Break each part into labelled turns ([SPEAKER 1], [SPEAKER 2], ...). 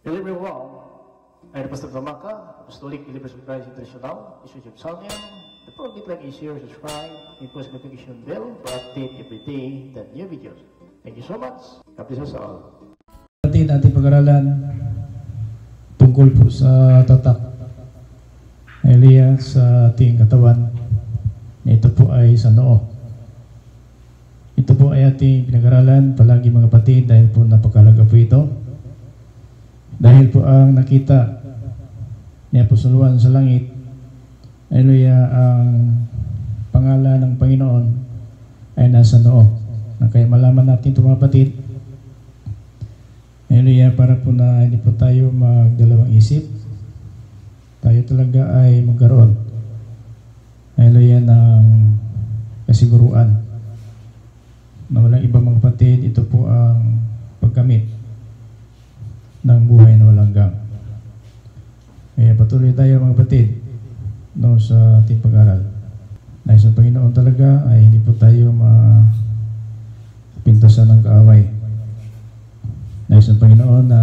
[SPEAKER 1] Hello everyone, I'm the Pastor Tamaka, Apostolic Believers of Christ International, this is your Psalmian. The program like is share, subscribe, and post notification bell for update every day the new videos. Thank you so much. God bless us all.
[SPEAKER 2] Ating pag-aralan tungkol po sa tatak Elia sa ating katawan. Ito po ay sa noo. Ito po ay ating pinag-aralan palagi mga kapatid dahil po napakalaga po ito. Dahil po ang nakita ni Apostol Juan sa langit, Hallelujah, ang pangalan ng Panginoon ay nasa noo. Kaya malaman natin ito mga kapatid, Hallelujah, para po na hindi po tayo magdalawang isip, tayo talaga ay magkaroon, Hallelujah, ng kasiguruan na walang iba mga kapatid, ito po ang pagkamit ng buhay na walang hanggan. Kaya patuloy tayo mga kapatid sa ating pag-aral. Dahil sa Panginoon talaga ay hindi po tayo mapintasan ng kaaway. Dahil sa Panginoon na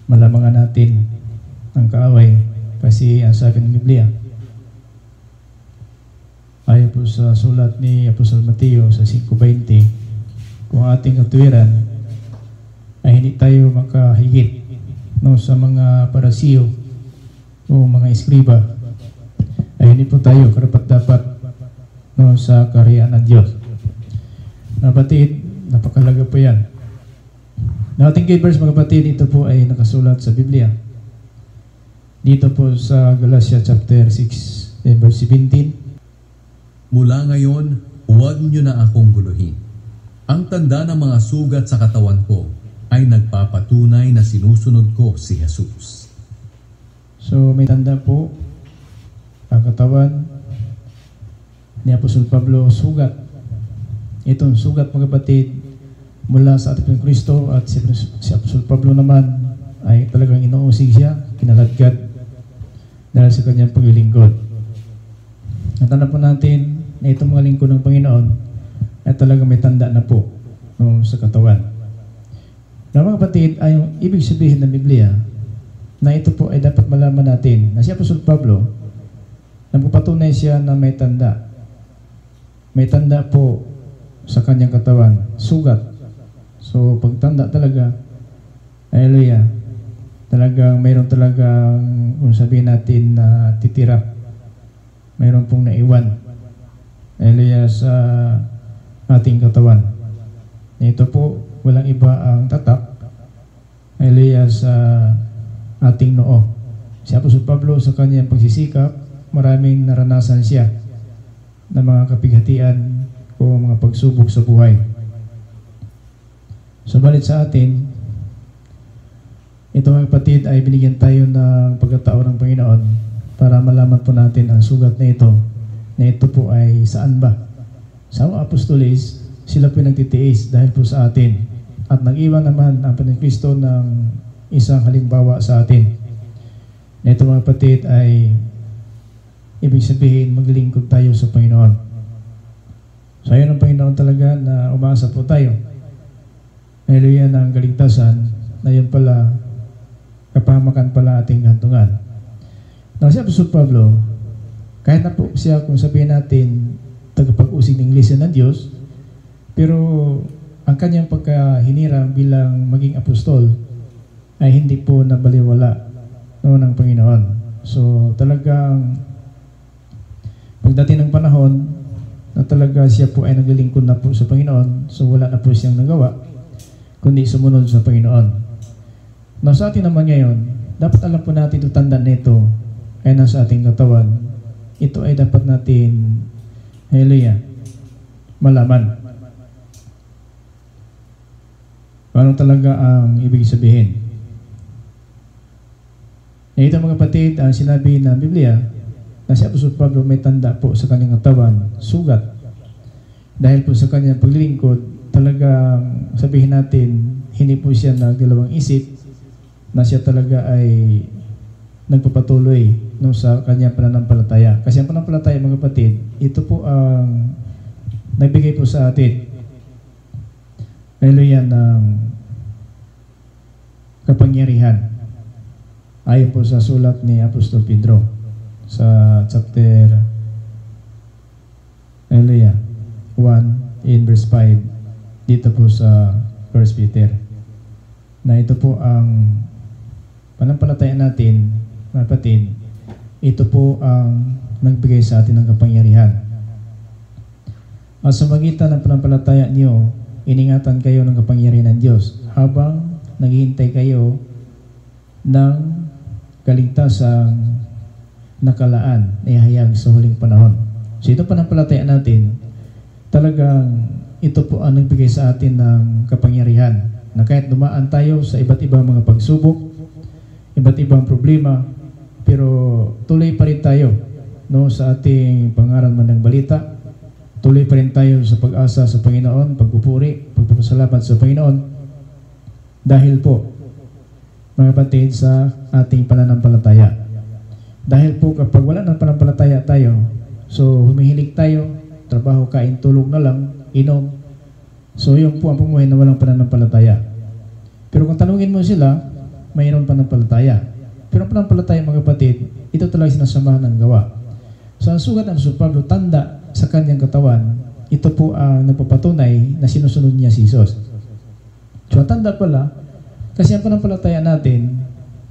[SPEAKER 2] malamangan natin ang kaaway kasi ang sabi ng Biblia ayon po sa sulat ni Apostol Mateo sa 5:20, kung ating katuwiran ay hindi tayo makahigit sa mga parasiyo o mga eskriba, ay hindi po tayo karapat-dapat sa kaharian ng Diyos. Kapatid, napakalaga po yan. Na ating kay verse mga kapatid, ito po ay nakasulat sa Biblia. Dito po sa Galatia chapter 6 verse 17.
[SPEAKER 3] Mula ngayon, huwag niyo na akong guluhin. Ang tanda ng mga sugat sa katawan ko ay nagpapatunay na sinusunod ko si Jesus.
[SPEAKER 2] So may tanda po ang katawan ni Apostol Pablo, sugat. Itong sugat mga kapatid mula sa ating Kristo, at si Apostol Pablo naman ay talagang inuusig siya, kinaladkad dahil sa kanyang paglilingkod. Natanda po natin na itong mga lingkod ng Panginoon ay talagang may tanda na po sa katawan. Na mga kapatid, ay yung ibig sabihin ng Biblia na ito po ay dapat malaman natin na si Apostol Pablo, nagpapatunay siya na may tanda. May tanda po sa kanyang katawan, sugat. So pagtanda talaga, hallelujah, talagang mayroon talagang, kung sabihin natin na titira, mayroon pong naiwan, hallelujah, sa ating katawan. Ito po, walang iba ang tatak, hallelujah, sa ating noo. Si Apostol Pablo sa kanyang pagsisikap, maraming naranasan siya ng mga kapighatian o mga pagsubok sa buhay. Subalit sa atin, ito mga kapatid ay binigyan tayo ng pagkataon ng Panginoon para malaman po natin ang sugat na ito po ay saan ba. Sa mga apostolis, sila po nagtitiis dahil po sa atin. At nag-iwan naman ang Panginoon Kristo ng isang halimbawa sa atin. Na ito mga kapatid ay ibig sabihin maglingkod tayo sa Panginoon. So ayun ang Panginoon talaga na umasa po tayo. Hallelujah, ng kaligtasan na yun pala, kapahamakan pala ating hantungan. Now si Apostol Pablo, kahit na po siya kung sabihin natin tagapag-usig ng Iglesia ng Diyos, pero ang kanyang pagkahinirang bilang maging apostol ay hindi po nabaliwala ng Panginoon. So talagang pagdating ng panahon na talaga siya po ay naglilingkod na po sa Panginoon, so wala na po siyang nagawa kundi sumunod sa Panginoon. Now sa atin naman ngayon, dapat alam po natin itong tanda nito ay nasa ating katawan. Ito ay dapat natin, hallelujah, malaman. Ano talaga ang ibig sabihin? Ito mga kapatid, ang sinabi ng Biblia na si Apostol Pablo may tanda po sa kanyang katawan, sugat. Dahil po sa kanyang paglilingkod, talagang sabihin natin, hindi po siya nagdalawang isip na siya talaga ay nagpapatuloy sa kanyang pananampalataya. Kasi ang pananampalataya mga kapatid, ito po ang nagbigay po sa atin, hallelujah, ng kapangyarihan. Ayon po sa sulat ni Apostol Pedro sa chapter 1 in verse 5 dito po sa 1 Peter, na ito po ang panampalatayaan natin, mga kapatid. Ito po ang nagbigay sa atin ng kapangyarihan. At sa magitan ng panampalataya niyo, iningatan kayo ng kapangyarihan ng Diyos habang naghihintay kayo ng kaligtasang nakalaan na ihayag sa huling panahon. So ito panampalatayaan natin, talagang ito po ang nagbigay sa atin ng kapangyarihan na kahit dumaan tayo sa iba't ibang mga pagsubok, iba't ibang problema, pero tuloy pa rin tayo, no, sa ating pangaral man ng balita. Tuloy pa rin tayo sa pag-asa sa Panginoon, pagpupuri, pagpapasalamat sa Panginoon. Dahil po, mga kapatid, sa ating pananampalataya. Dahil po kapag wala ng pananampalataya tayo, so humihilig tayo, trabaho, kain, tulog na lang, inom. So yun po ang pumuhay na walang pananampalataya. Pero kung tanungin mo sila, mayroon pananampalataya. Pero ang pananampalataya, mga kapatid, ito talaga sinasamahan ng gawa. So ang sugat ng Apostol Pablo, tanda sa kanyang katawan, ito po ang nagpapatunay na sinusunod niya si Jesus. So ang tanda pala, kasi ang pananampalataya natin,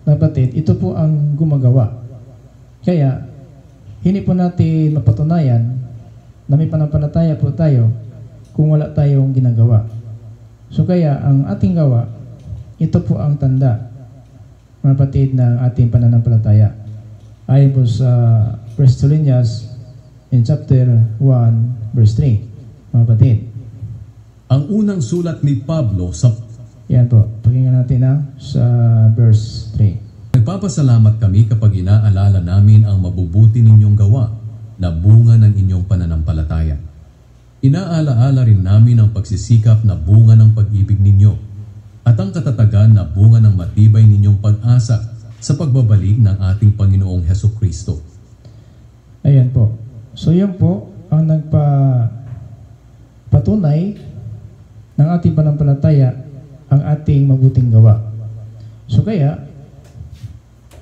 [SPEAKER 2] kapatid, ito po ang gumagawa. Kaya, hindi po natin mapatunayan na may pananampalataya po tayo kung wala tayong ginagawa. So kaya, ang ating gawa, ito po ang tanda, mga kapatid, ng ating pananampalataya. Ayon po sa 1 Thessalonians in chapter 1, verse 3, mga kapatid.
[SPEAKER 3] Ang unang sulat ni Pablo sa
[SPEAKER 2] Yan po, pakinggan natin sa verse 3.
[SPEAKER 3] Nagpapasalamat kami kapag inaalala namin ang mabubuti ninyong gawa na bunga ng inyong pananampalataya. Inaalaala rin namin ang pagsisikap na bunga ng pag-ibig ninyo at ang katatagan na bunga ng matibay ninyong pag-asa sa pagbabalik ng ating Panginoong Hesukristo.
[SPEAKER 2] Ayan po. So yun po ang nagpatunay ng ating pananampalataya, ang ating mabuting gawa. So kaya,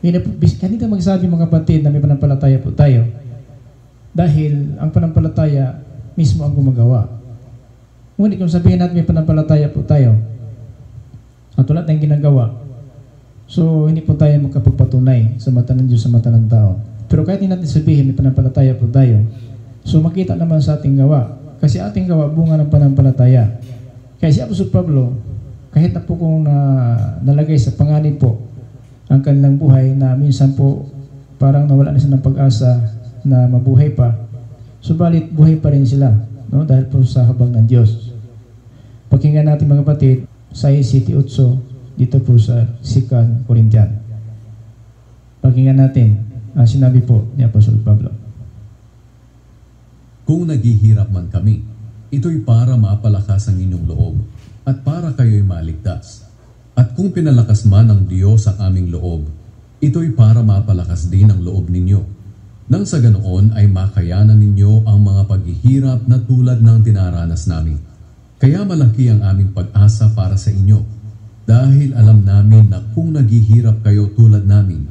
[SPEAKER 2] kanina magsabi, mga kapatid, na may pananampalataya po tayo dahil ang pananampalataya mismo ang gumagawa. Ngunit kung sabihin natin may pananampalataya po tayo at wala tayong ginagawa, so hindi po tayo magkapagpatunay sa mata ng Diyos, sa mata ng tao. Pero kahit hindi natin sabihin may pananampalataya po tayo, so makita naman sa ating gawa, kasi ating gawa bunga ng pananampalataya. Kaya si Apostol Pablo, kahit na po kung nalagay sa panganib po ang kanilang buhay, na minsan po parang nawala na sila ng pag-asa na mabuhay pa, subalit buhay pa rin sila, no? Dahil po sa habag ng Diyos. Pakinggan natin, mga kapatid, sa 7:8 dito po sa 2 Corinthians. Pakinggan natin ang sinabi po ni Apostol Pablo.
[SPEAKER 3] Kung naghihirap man kami, ito'y para mapalakas ang inyong loob at para kayo'y maligtas. At kung pinalakas man ng Diyos ang aming loob, ito'y para mapalakas din ang loob ninyo. Nang sa ganoon ay makayanan ninyo ang mga paghihirap na tulad ng dinaranas namin. Kaya malaki ang aming pag-asa para sa inyo, dahil alam namin na kung naghihirap kayo tulad namin,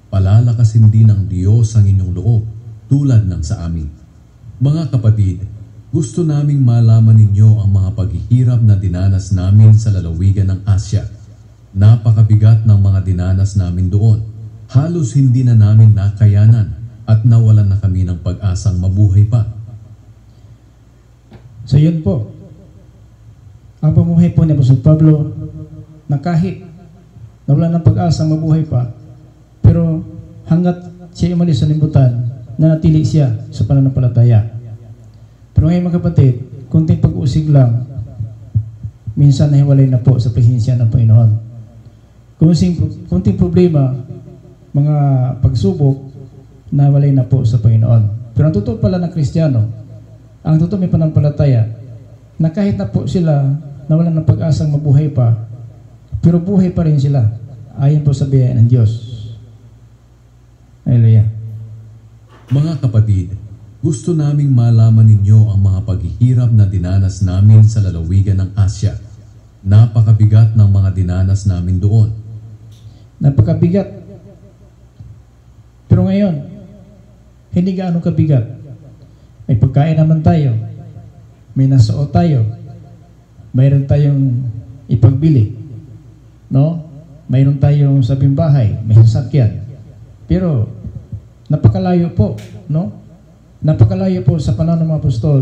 [SPEAKER 3] palalakasin din ng Diyos ang inyong loob tulad ng sa amin. Mga kapatid, gusto naming malaman ninyo ang mga paghihirap na dinanas namin sa lalawigan ng Asya. Napakabigat ng mga dinanas namin doon. Halos hindi na namin nakayanan at nawalan na kami ng pag-asang mabuhay pa.
[SPEAKER 2] So yun po, ang pamumuhay po ni Apostol Pablo, na kahit nawalan ng pag-asang mabuhay pa, pero hanggat siya umalis sa libutan, nanatili siya sa pananampalataya. Pero ngayon, mga kapatid, kunting pag-usig lang, minsan nahiwalay na po sa presensya ng Panginoon. Kunting problema, mga pagsubok, nahiwalay na po sa Panginoon. Pero ang totoo pala ng Kristiyano, ang totoo may pananampalataya, na kahit na po sila nawalan ng pag-asang mabuhay pa, pero buhay pa rin sila, ayon po sa biyaya ng Diyos. Hallelujah.
[SPEAKER 3] Mga kapatid, gusto naming malaman ninyo ang mga paghihirap na dinanas namin sa lalawigan ng Asya. Napakabigat ng mga dinanas namin doon.
[SPEAKER 2] Napakabigat. Pero ngayon, hindi gaano kabigat. May pagkain naman tayo. May nasuot tayo. Mayroon tayong ipagbili. No? Mayroon tayong sabing bahay. May sasakyan. Pero, napakalayo po. No? Napakalayo po sa panahon ng mga apostol.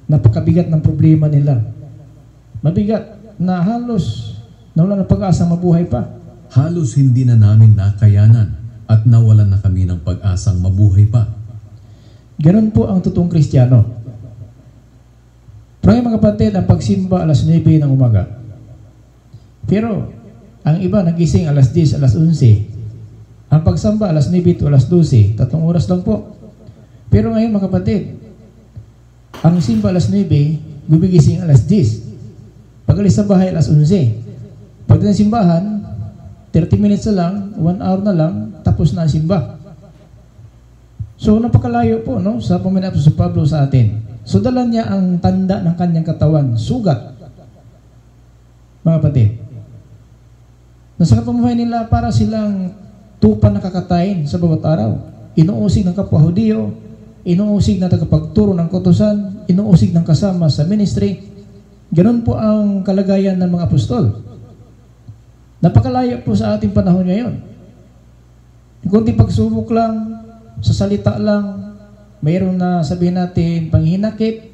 [SPEAKER 2] Napakabigat ng problema nila. Mabigat na halos nawala ng pag-asa mabuhay pa.
[SPEAKER 3] Halos hindi na namin nakayanan at nawalan na kami ng pag-asang mabuhay pa.
[SPEAKER 2] Ganun po ang totoong Kristiyano. Pero mga kapatid, ang pagsimba alas 9 ng umaga. Pero, ang iba nagising alas 10, alas 11. Ang pagsamba alas 9 to alas 12. 3 oras lang po. Pero ngayon mga kapatid, ang simba alas 9, gumigising alas 10. Pag alis sa bahay alas 11. Pag ng simbahan, 30 minutes na lang, 1 hour na lang, tapos na ang simba. So, napakalayo po, no? Sa pamana sa Pablo sa atin. So, dala niya ang tanda ng kanyang katawan, sugat. Mga kapatid. Nasa kapamahay nila para silang tupa na kakatayin sa bawat araw. Inuusig ng kapwa Hudiyo, inuusig na tagapagturo ng kautusan, inuusig ng kasama sa ministry. Ganun po ang kalagayan ng mga apostol. Napakalayo po sa ating panahon ngayon. Kunti pagsubok lang, sa salita lang, mayroon na sabihin natin panghinakit,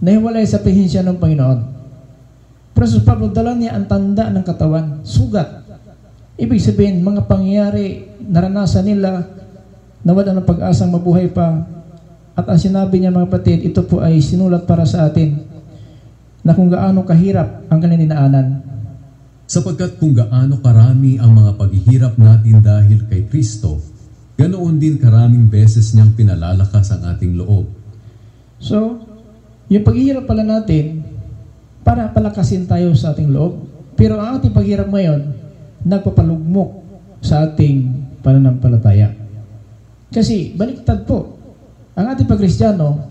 [SPEAKER 2] nahiwalay sa presensya ng Panginoon. Pero sa Pablo, dala niya ang tanda ng katawan, sugat. Ibig sabihin, mga pangyayari, naranasan nila, nawala ng pag-asang mabuhay pa. At ang sinabi niya mga kapatid, ito po ay sinulat para sa atin, na kung gaano kahirap ang kanilang dinaanan.
[SPEAKER 3] Sapagkat kung gaano karami ang mga paghihirap natin dahil kay Kristo, ganoon din karaming beses niyang pinalalakas ang ating loob.
[SPEAKER 2] So, yung paghihirap pala natin, para palakasin tayo sa ating loob. Pero ang ating paghihirap ngayon, nagpapalugmok sa ating pananampalataya. Kasi, baliktad po. Ang ating pagkristyano,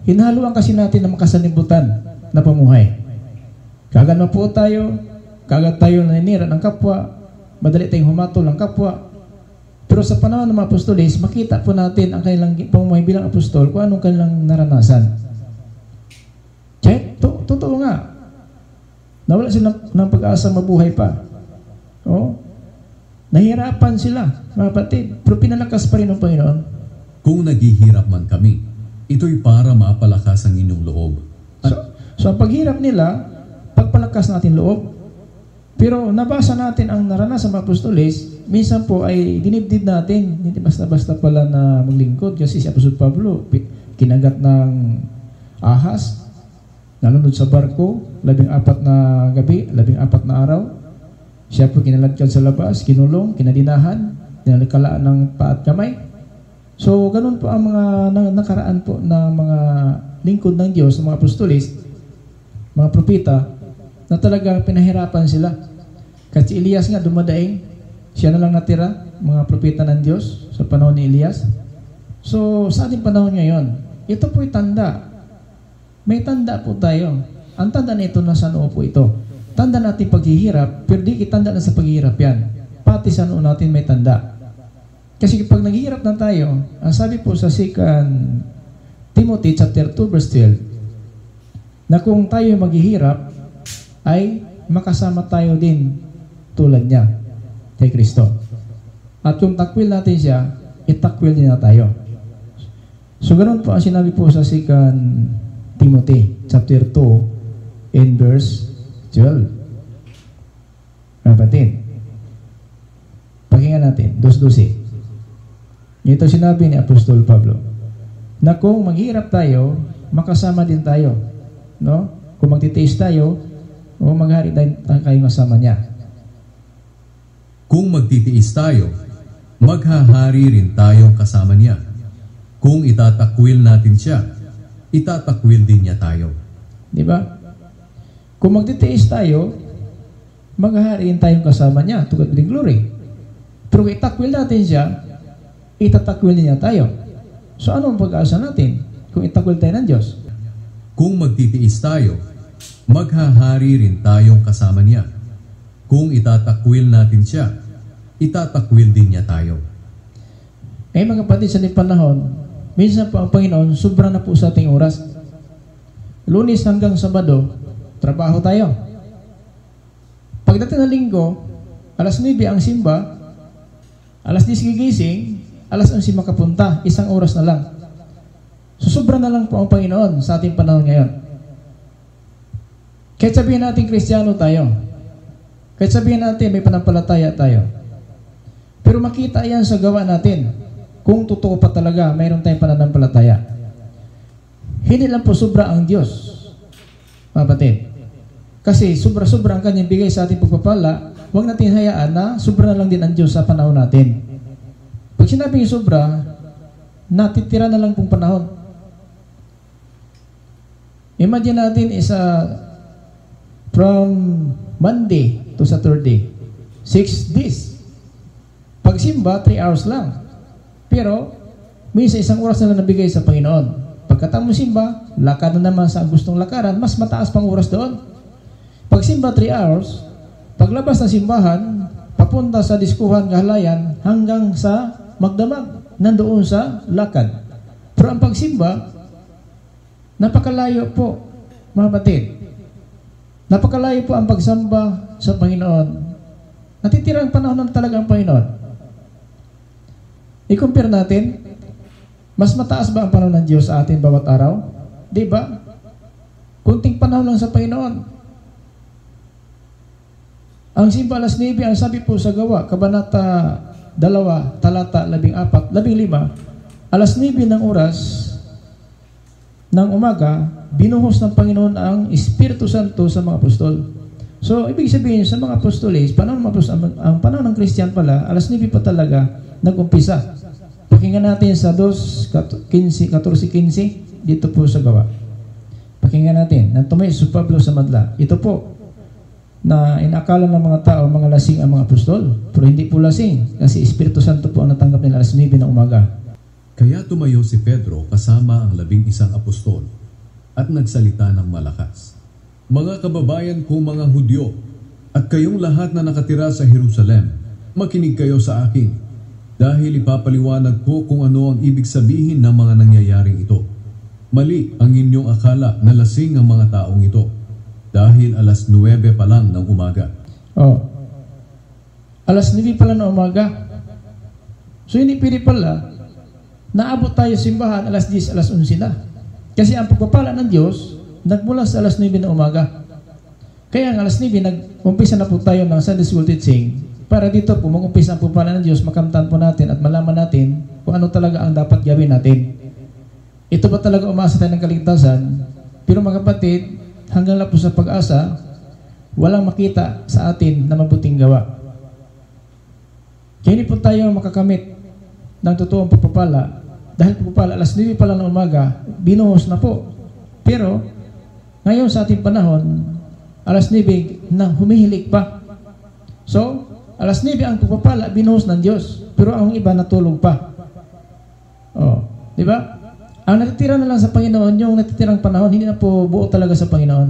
[SPEAKER 2] hinahaluan kasi natin ng makasanibutan na pamuhay. Kagad po tayo, kagad tayo naninira ng kapwa, madali tayong humatol ng kapwa. Pero sa panahon ng mga apostoles, makita po natin ang kanilang pamumuhay bilang apostol kung anong kanilang naranasan. Kaya, totoo nga. Nawala sila ng pag-asa mabuhay pa. Oh, nahihirapan sila, mga kapatid. Pero pinalakas pa rin ng Panginoon.
[SPEAKER 3] Kung naghihirap man kami, ito'y para mapalakas ang inyong loob.
[SPEAKER 2] So ang paghirap nila, pagpalakas natin loob. Pero nabasa natin ang naranasan ng apostoles, minsan po ay dinibdib natin. Hindi basta-basta pala na maglingkod. Kasi si Apostol Pablo, kinagat ng ahas, nalunod sa barko, 14 na gabi, 14 na araw. Siya po kinaladkad sa labas, kinulong, kinadinahan, tinalikalaan ng paa at kamay. So, ganun po ang mga nakaraan po ng mga lingkod ng Diyos, mga apostolis, mga propeta, na talagang pinahirapan sila. Kasi Elias nga dumadaing, siya na lang natira, mga propeta ng Diyos sa panahon ni Elias. So, sa ating panahon ngayon, ito po'y tanda. May tanda po tayo. Ang tanda nito nasa noo po ito. Tanda natin paghihirap, pero di itanda na sa paghihirap yan. Pati sa noo natin may tanda. Kasi pag naghihirap na tayo, ang sabi po sa 2 Timothy chapter 2 verse 12, na kung tayo maghihirap, ay makasama tayo din tulad niya kay Kristo. At kung takwil natin siya, itakwil niya na tayo. So ganoon po ang sinabi po sa 2 Timothy chapter 2 in verse 12. Kapatid, pakinggan natin, 2:12. Ito sinabi ni Apostol Pablo, na kung maghirap tayo, makasama din tayo. No? Kung magtitiis tayo, o maghari tayo kasama niya.
[SPEAKER 3] Kung magtitiis tayo, maghahari rin tayong kasama niya. Kung itatakwil natin siya, itatakwil din niya tayo.
[SPEAKER 2] Di ba? Kung magtitiis tayo, maghahariin tayong kasama niya, to God be the glory. Pero kung itakwil natin siya, itatakwil niya tayo. So ano ang pag-asa natin kung itakwil tayo ng Diyos?
[SPEAKER 3] Kung magtitiis tayo, maghahari rin tayong kasama niya. Kung itatakwil natin siya, itatakwil din niya tayo.
[SPEAKER 2] Mga kapatid, sa panahon, minsan po ang Panginoon, sobra na po sa ating oras. Lunes hanggang Sabado, trabaho tayo. Pagdating ng linggo, alas 9 ang simba, alas 10 gigising, alas 11 makapunta, isang oras na lang. So, sobra na lang po ang Panginoon sa ating panahon ngayon. Kahit sabihin natin Kristiyano tayo, kahit sabihin natin may panampalataya tayo, pero makita yan sa gawa natin, kung totoo pa talaga mayroon tayong pananampalataya. Hindi lang po sobra ang Diyos, mga kapatid. Kasi sobra-sobra ang kanyang bigay sa ating pagpapala, huwag natin hayaan na sobra na lang din ang Diyos sa panahon natin. Pag sinabing sobra, natitira na lang pong panahon. Imagine natin from Monday to Saturday, 6 days. Pagsimba, 3 hours lang. Pero, may isang oras na lang nabigay sa Panginoon. Pagkatapos simba, lakad na naman sa gustong lakaran, mas mataas pang oras doon. Pag simba 3 hours, paglabas ng simbahan, papunta sa diskuhan, gahalayan, hanggang sa magdamag, nandoon sa lakad. Pero ang pagsimba, napakalayo po, mga kapatid. Napakalayo po ang pagsamba sa Panginoon. Natitirang panahon na talaga ang Panginoon. I-compare natin, mas mataas ba ang panahon ng Diyos sa atin bawat araw? Di ba? Kunting panahon lang sa Panginoon. Ang simba alas 9, ang sabi po sa Gawa, Kabanata 2, Talata 14, 15, alas 9 ng oras ng umaga, binuhos ng Panginoon ang Espiritu Santo sa mga apostol. So, ibig sabihin sa mga apostoles, ang panahon ng Christian pala, alas 9 pa talaga nag-umpisa. Pakinggan natin sa 14:15 dito po sa Gawa. Pakinggan natin, nang tumayo si Pablo sa madla. Ito po, na inakala ng mga tao, mga lasing ang mga apostol. Pero hindi po lasing, kasi Espiritu Santo po ang natanggap nila alas 9 ng umaga.
[SPEAKER 3] Kaya tumayo si Pedro kasama ang 11 apostol at nagsalita ng malakas. Mga kababayan kong mga Hudyo, at kayong lahat na nakatira sa Jerusalem, makinig kayo sa akin. Dahil ipapaliwanag ko kung ano ang ibig sabihin ng mga nangyayaring ito. Mali ang inyong akala na lasing ang mga taong ito. Dahil alas 9 pa lang ng umaga.
[SPEAKER 2] Alas 9 pa lang ng umaga. So hindi pwede pala, naabot tayo simbahan alas 10, alas 11 na. Kasi ang pagpapala ng Diyos, nagmula sa alas 9 ng umaga. Kaya ang alas 9, nag-umpisa na po tayo ng Sunday School teaching. Para dito po, mag-umpisa ang pagpapala ng Diyos, makamtan po natin at malaman natin kung ano talaga ang dapat gawin natin. Ito ba talaga umasa tayo ng kaligtasan? Pero mga kapatid, hanggang lang po sa pag-asa, walang makita sa atin na mabuting gawa. Kaya hindi po tayo makakamit ng totoong pagpapala. Dahil pagpapala, alas 9 pa lang ng umaga, binuhos na po. Pero, ngayon sa ating panahon, alas 9 na humihilik pa. So, alas 9 ang pagpapala, binuhos ng Diyos. Pero ang iba natulog pa. Di ba? Ang natitira na lang sa Panginoon, yung natitirang panahon, hindi na po buo talaga sa Panginoon.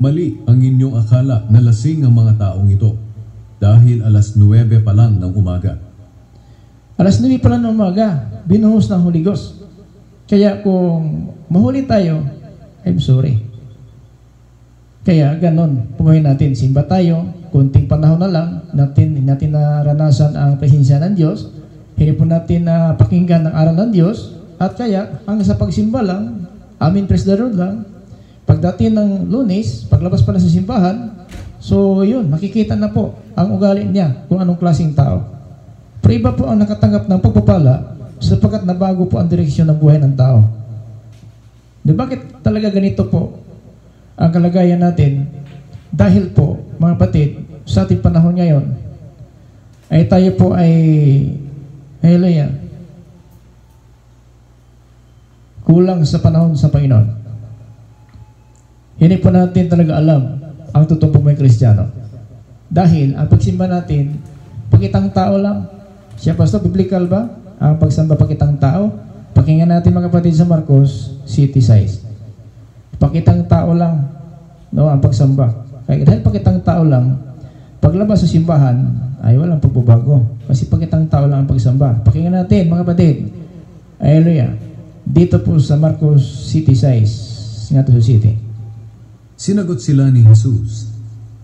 [SPEAKER 3] Mali ang inyong akala na lasing ang mga taong ito. Dahil alas 9 pa lang ng umaga.
[SPEAKER 2] Alas 9 pa lang ng umaga, binuhos ng Holy Ghost. Kaya kung mahuli tayo, I'm sorry. Kaya ganon, pumahin natin, simba tayo, kunting panahon na lang, natin naranasan ang presensya ng Diyos, hindi po natin pakinggan ang aral ng Diyos, at kaya hanggang sa pagsimba lang, amin, praise the Lord lang, pagdating ng Lunes, paglabas pa na sa simbahan, so yun, makikita na po ang ugali niya, kung anong klaseng tao. Pero iba po ang nakatanggap ng pagpapala, sapagkat nabago po ang direksyon ng buhay ng tao. De, bakit talaga ganito po ang kalagayan natin? Dahil po, mga kapatid, sa ating panahon ngayon, ay tayo po ay, hallelujah, kulang sa panahon sa Panginoon. Hindi po natin talaga alam ang totoong pong may Kristiyano. Dahil ang pagsimba natin, pakitang tao lang. Siya, Pastor, biblical ba? Ang pagsamba pakitang tao? Pakinggan natin mga kapatid sa Marcos, city size. Pakitang tao lang, no, ang pagsamba. Kaya dahil pakitang tao lang, paglabas sa simbahan, ay walang pagbabago. Kasi pakitang tao lang ang pagsamba. Pakinggan natin mga kapatid. Hallelujah. Dito po sa Marcos City size, nga to City.
[SPEAKER 3] Sinagot sila ni Jesus,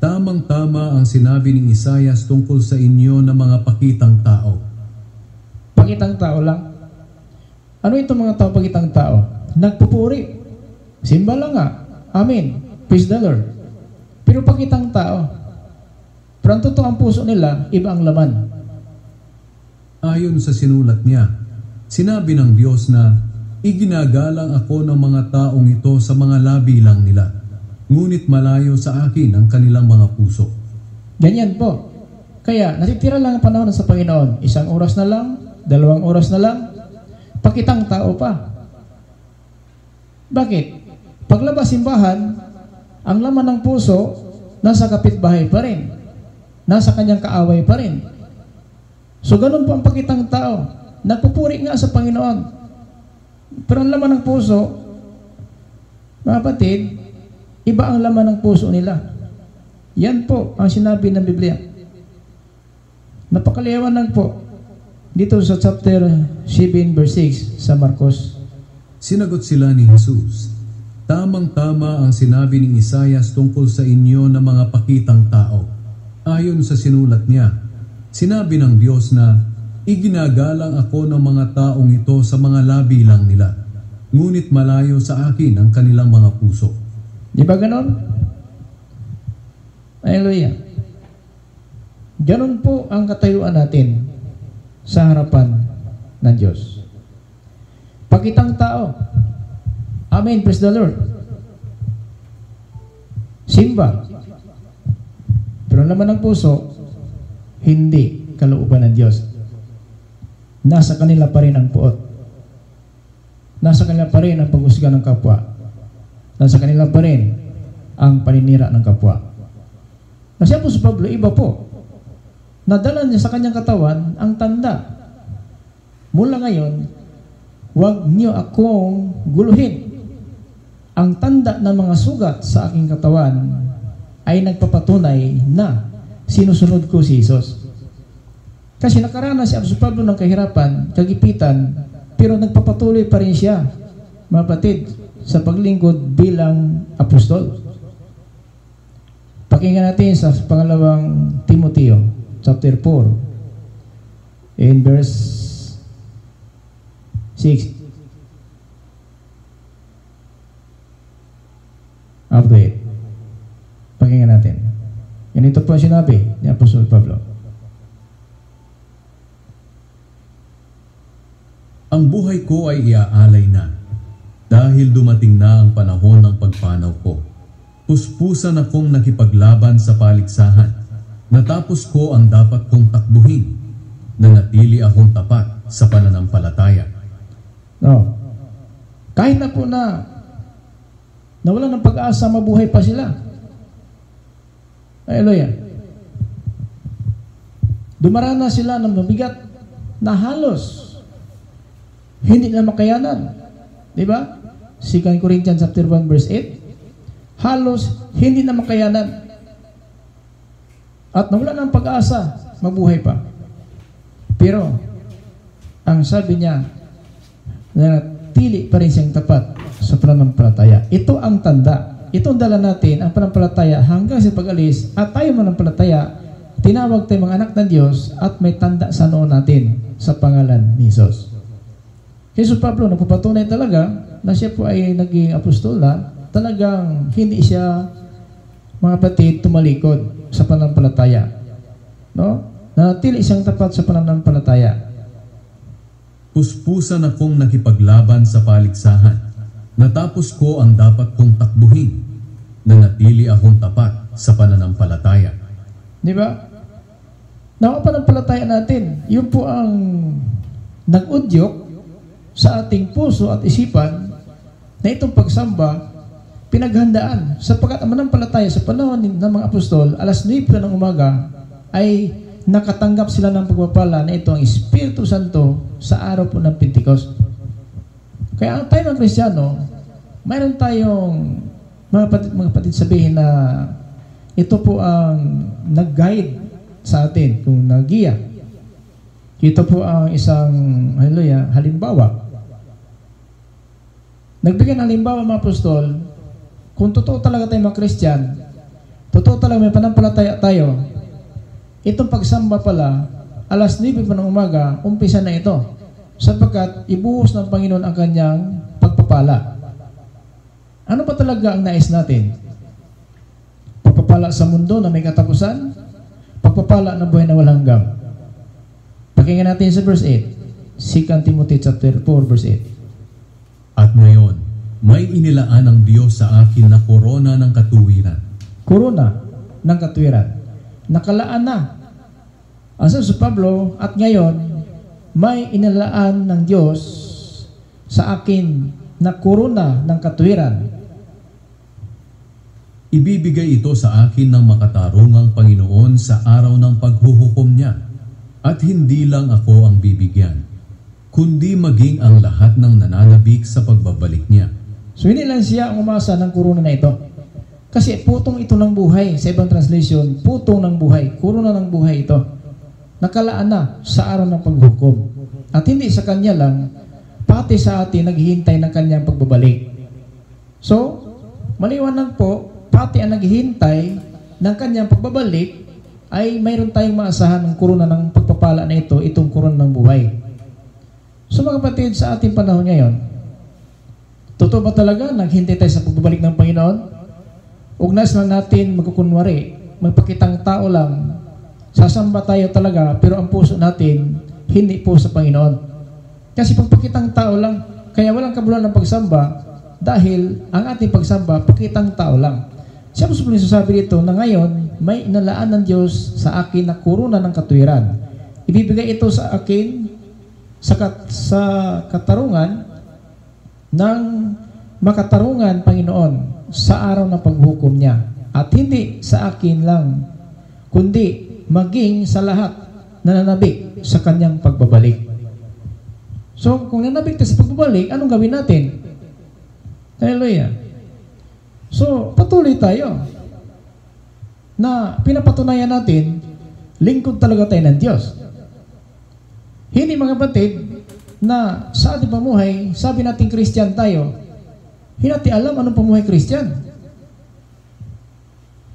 [SPEAKER 3] tamang-tama ang sinabi ni Isaias tungkol sa inyo na mga pakitang tao.
[SPEAKER 2] Pakitang tao lang. Ano itong mga tao pakitang tao? Nagpupuri. Simba lang nga. Amen. Praise the Lord. Pero pakitang tao. Pero ang totoo ang puso nila, iba ang laman.
[SPEAKER 3] Ayon sa sinulat niya, sinabi ng Diyos na, iginagalang ako ng mga taong ito sa mga labi lang nila, ngunit malayo sa akin ang kanilang mga puso.
[SPEAKER 2] Ganyan po. Kaya, natitira lang ang panahon sa Panginoon. 1 oras na lang, 2 oras na lang, pakitang tao pa. Bakit? Paglabas simbahan, ang laman ng puso, nasa kapitbahay pa rin. Nasa kanyang kaaway pa rin. So, ganun po ang pakitang tao. Nagpupuri nga sa Panginoon. Pero ang laman ng puso, mga kapatid, iba ang laman ng puso nila. Yan po ang sinabi ng Biblia. Napakaliwanag po. Dito sa chapter 7 verse 6 sa Marcos.
[SPEAKER 3] Sinagot sila ni Jesus, tamang-tama ang sinabi ni Isaias tungkol sa inyo na mga pakitang tao. Ayon sa sinulat niya, sinabi ng Diyos na, iginagalang ako ng mga taong ito sa mga labi lang nila, ngunit malayo sa akin ang kanilang mga puso.
[SPEAKER 2] Di ba ganon? Hallelujah. Ganon po ang katayuan natin sa harapan ng Diyos. Pakitang tao. Amen. Praise the Lord. Simba. Pero naman ng puso, hindi kalooban ng Diyos. Nasa kanila pa rin ang puot. Nasa kanila pa rin ang paghusga ng kapwa. Nasa kanila pa rin ang paninira ng kapwa. Kasi po si Pablo, iba po. Nadala niya sa kanyang katawan ang tanda. Mula ngayon, huwag niyo akong guluhin. Ang tanda ng mga sugat sa aking katawan ay nagpapatunay na sinusunod ko si Jesus. Kasi nakaranas si Apostol Pablo ng kahirapan, kagipitan, pero nagpapatuloy pa rin siya, mga kapatid, sa paglingkod bilang apostol. Pakinggan natin sa pangalawang Timoteo, chapter 4, in verse 6. Up to 8. Pakinggan natin. Ganito po ang sinabi ni Apostol Pablo.
[SPEAKER 3] Ang buhay ko ay iaalay na, dahil dumating na ang panahon ng pagpanaw ko. Puspusan akong nakipaglaban sa paligsahan. Natapos ko ang dapat kong takbuhin. Nanatili akong tapat sa pananampalataya.
[SPEAKER 2] No. Kahit na po na nawala ng pag-asa, mabuhay pa sila. Hallelujah. Dumaranas sila ng mabigat na halos hindi na makayanan. Di ba? 2 Corinthians chapter 1 verse 8. Halos hindi na makayanan. At nawala ng pag-asa, mabuhay pa. Pero ang sabi niya, nanatili pa rin siyang tapat sa pananampalataya. Ito ang tanda. Itong dala natin, ang pananampalataya hanggang sa pag-alis, at tayo mananampalataya, tinawag tayo mga anak ng Diyos at may tanda sa noon natin sa pangalan ni Jesus. Jesus Pablo, nagpapatunay talaga na siya po ay naging apostola, talagang hindi siya, mga kapatid, tumalikod sa pananampalataya. No? Nanatili siyang tapat sa pananampalataya.
[SPEAKER 3] Puspusan akong nakipaglaban sa paligsahan. Natapos ko ang dapat kong takbuhin. Nanatili akong tapat sa pananampalataya.
[SPEAKER 2] Di ba? Pananampalataya natin, yun po ang nag-udyok sa ating puso at isipan na itong pagsamba, pinaghandaan. Sapagkat ang mananampalataya sa panahon ng mga apostol, alas 9 ng umaga, ay nakatanggap sila ng pagpapala na ito ang Espiritu Santo sa araw po ng Pentecost. Kaya ang tayo ng Kristiyano, mayroon tayong mga kapatid sabihin na ito po ang nag-guide sa atin kung nagiya. Ito po ang isang halimbawa. Nagbigay ng halimbawa mga apostol, kung totoo talaga tayo mga Christian, totoo talaga may panampalataya tayo, itong pagsamba pala, alas 9 pa ng umaga, umpisa na ito. Sapagkat ibuhos ng Panginoon ang kanyang pagpapala. Ano ba talaga ang nais natin? Pagpapala sa mundo na may katapusan? Pagpapala na buhay na walang hanggan? Pakinggan natin sa verse 8. 2 Timothy chapter 4 verse 8.
[SPEAKER 3] At ngayon, may inilaan ng Diyos sa akin na korona ng katuwiran.
[SPEAKER 2] Korona ng katuwiran. Nakalaan na. Ang sabi sa Pablo, at ngayon, may inilaan ng Diyos sa akin na korona ng katuwiran.
[SPEAKER 3] Ibibigay ito sa akin ng makatarungang Panginoon sa araw ng paghuhukom niya. At hindi lang ako ang bibigyan, kundi maging ang lahat ng nananabik sa pagbabalik niya.
[SPEAKER 2] So hindi lang siya ang umasa ng korona na ito. Kasi putong ito ng buhay. Sa ibang translation, putong ng buhay. Korona ng buhay ito. Nakalaan na sa araw ng paghukom. At hindi sa kanya lang, pati sa atin naghihintay ng kanyang pagbabalik. So, maliwanag po, pati ang naghihintay ng kanyang pagbabalik ay mayroon tayong maasahan ng korona ng pagpapala na ito, itong korona ng buhay. So mga kapatid, sa ating panahon ngayon, totoo ba talaga naghintay tayo sa pagbabalik ng Panginoon? Ugnas lang natin magkukunwari, magpakitang tao lang, sasamba tayo talaga, pero ang puso natin, hindi po sa Panginoon. Kasi pagpakitang tao lang, kaya walang kabuluhan ng pagsamba, dahil ang ating pagsamba, pakitang tao lang. Siya po sabi dito na ngayon, may inalaan ng Diyos sa akin na korona ng katuwiran. Ibibigay ito sa akin sa katarungan ng makatarungan Panginoon sa araw ng paghukom niya. At hindi sa akin lang, kundi maging sa lahat na nanabik sa kanyang pagbabalik. So, kung nanabik tayo sa pagbabalik, anong gawin natin? Hallelujah. So, patuloy tayo na pinapatunayan natin, lingkod talaga tayo ng Diyos. Hindi mga kapatid, na sa ating pamuhay, sabi natin Christian tayo, hindi natin alam anong pamuhay Christian.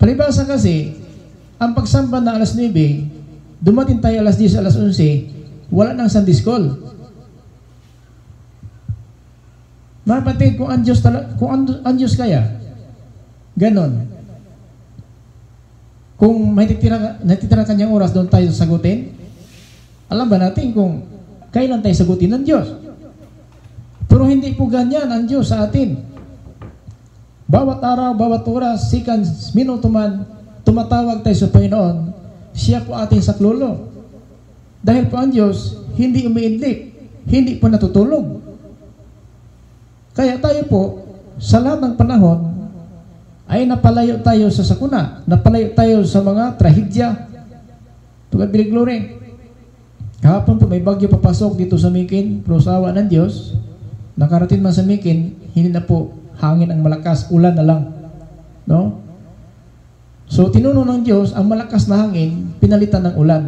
[SPEAKER 2] Palibasa kasi, ang pagsamba na alas 9, dumating tayo alas 10, alas 11, wala nang Sunday school. Mga kapatid, kung ang Diyos kaya, ganon. Kung may natitira kanyang oras, doon tayo sagutin. Alam ba natin kung kailan tayo sagutin ng Diyos? Pero hindi po ganyan ang Diyos sa atin. Bawat araw, bawat oras, seconds, minuto man, tumatawag tayo sa Panginoon, siya po ating saklolo. Dahil po ang Diyos, hindi umiidlik, hindi po natutulog. Kaya tayo po, sa lahat ng panahon, ay napalayo tayo sa sakuna, napalayo tayo sa mga trahedya. To God be the glory. Kahapon po may bagyo papasok dito sa Mikin, pero sa awa ng Diyos, nakarating man sa Mikin, hindi na po hangin ang malakas, ulan na lang. No? So tinuno ng Diyos, ang malakas na hangin, pinalitan ng ulan.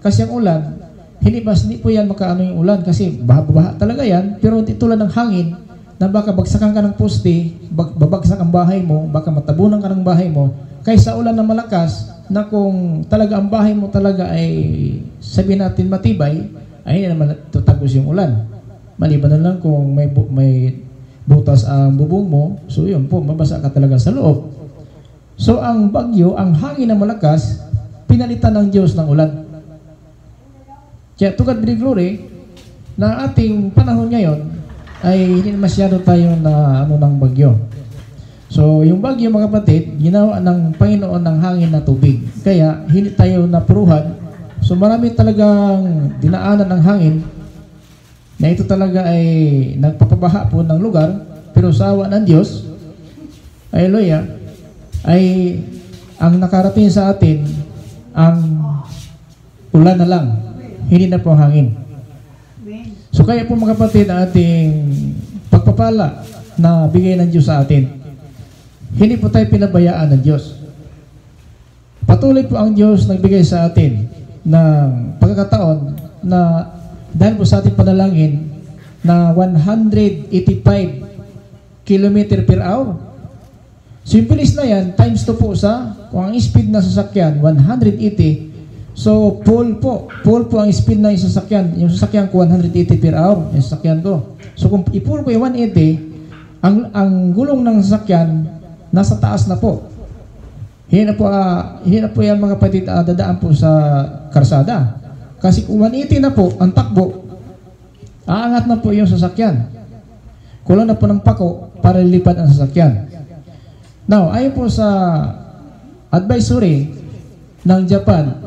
[SPEAKER 2] Kasi ang ulan, hindi po yan makaano yung ulan, kasi baha talaga yan, pero tulad ng hangin, na baka bagsakan ka ng poste, babagsak ang bahay mo, baka matabunan ka ng bahay mo, kaysa ulan na malakas, na kung talaga ang bahay mo talaga ay sabihin natin matibay, ay hindi naman tutagos yung ulan. Maliban na lang kung may butas ang bubong mo, so yun po, mabasa ka talaga sa loob. So ang bagyo, ang hangin na malakas, pinalitan ng Diyos ng ulan. Kaya to God be the glory, na ating panahon ngayon, ay hindi masyado tayo na ng bagyo. So, yung bagyo mga kapatid, ginawa ng Panginoon ng hangin na tubig. Kaya, hindi tayo napuruhan. So, marami talagang dinaanan ng hangin na ito talaga ay nagpapabaha po ng lugar. Pero sa awa ng Diyos, hallelujah, ay ang nakarating sa atin, ang ulan na lang. Hindi na po hangin. So kaya po mga kapatid, ating pagpapala na bigay ng Diyos sa atin, hindi po tayo pinabayaan ng Diyos. Patuloy po ang Diyos nagbigay sa atin ng pagkakataon na dahil po sa ating panalangin na 185 km per hour. So yung bilis na yan, times 2 po sa, kung ang speed ng sasakyan, 180. So full po ang speed ng sasakyan. Yung sasakyan ko, 180 per hour, yung sasakyan ko. So kung i-full ko yung 180, ang gulong ng sasakyan, nasa taas na po. Hindi na po yan mga kapatid, dadaan po sa karsada. Kasi kung 180 na po, ang takbo, aangat na po yung sasakyan. Kulang na po ng pako para lilipad ang sasakyan. Now, ayon po sa advisory ng Japan,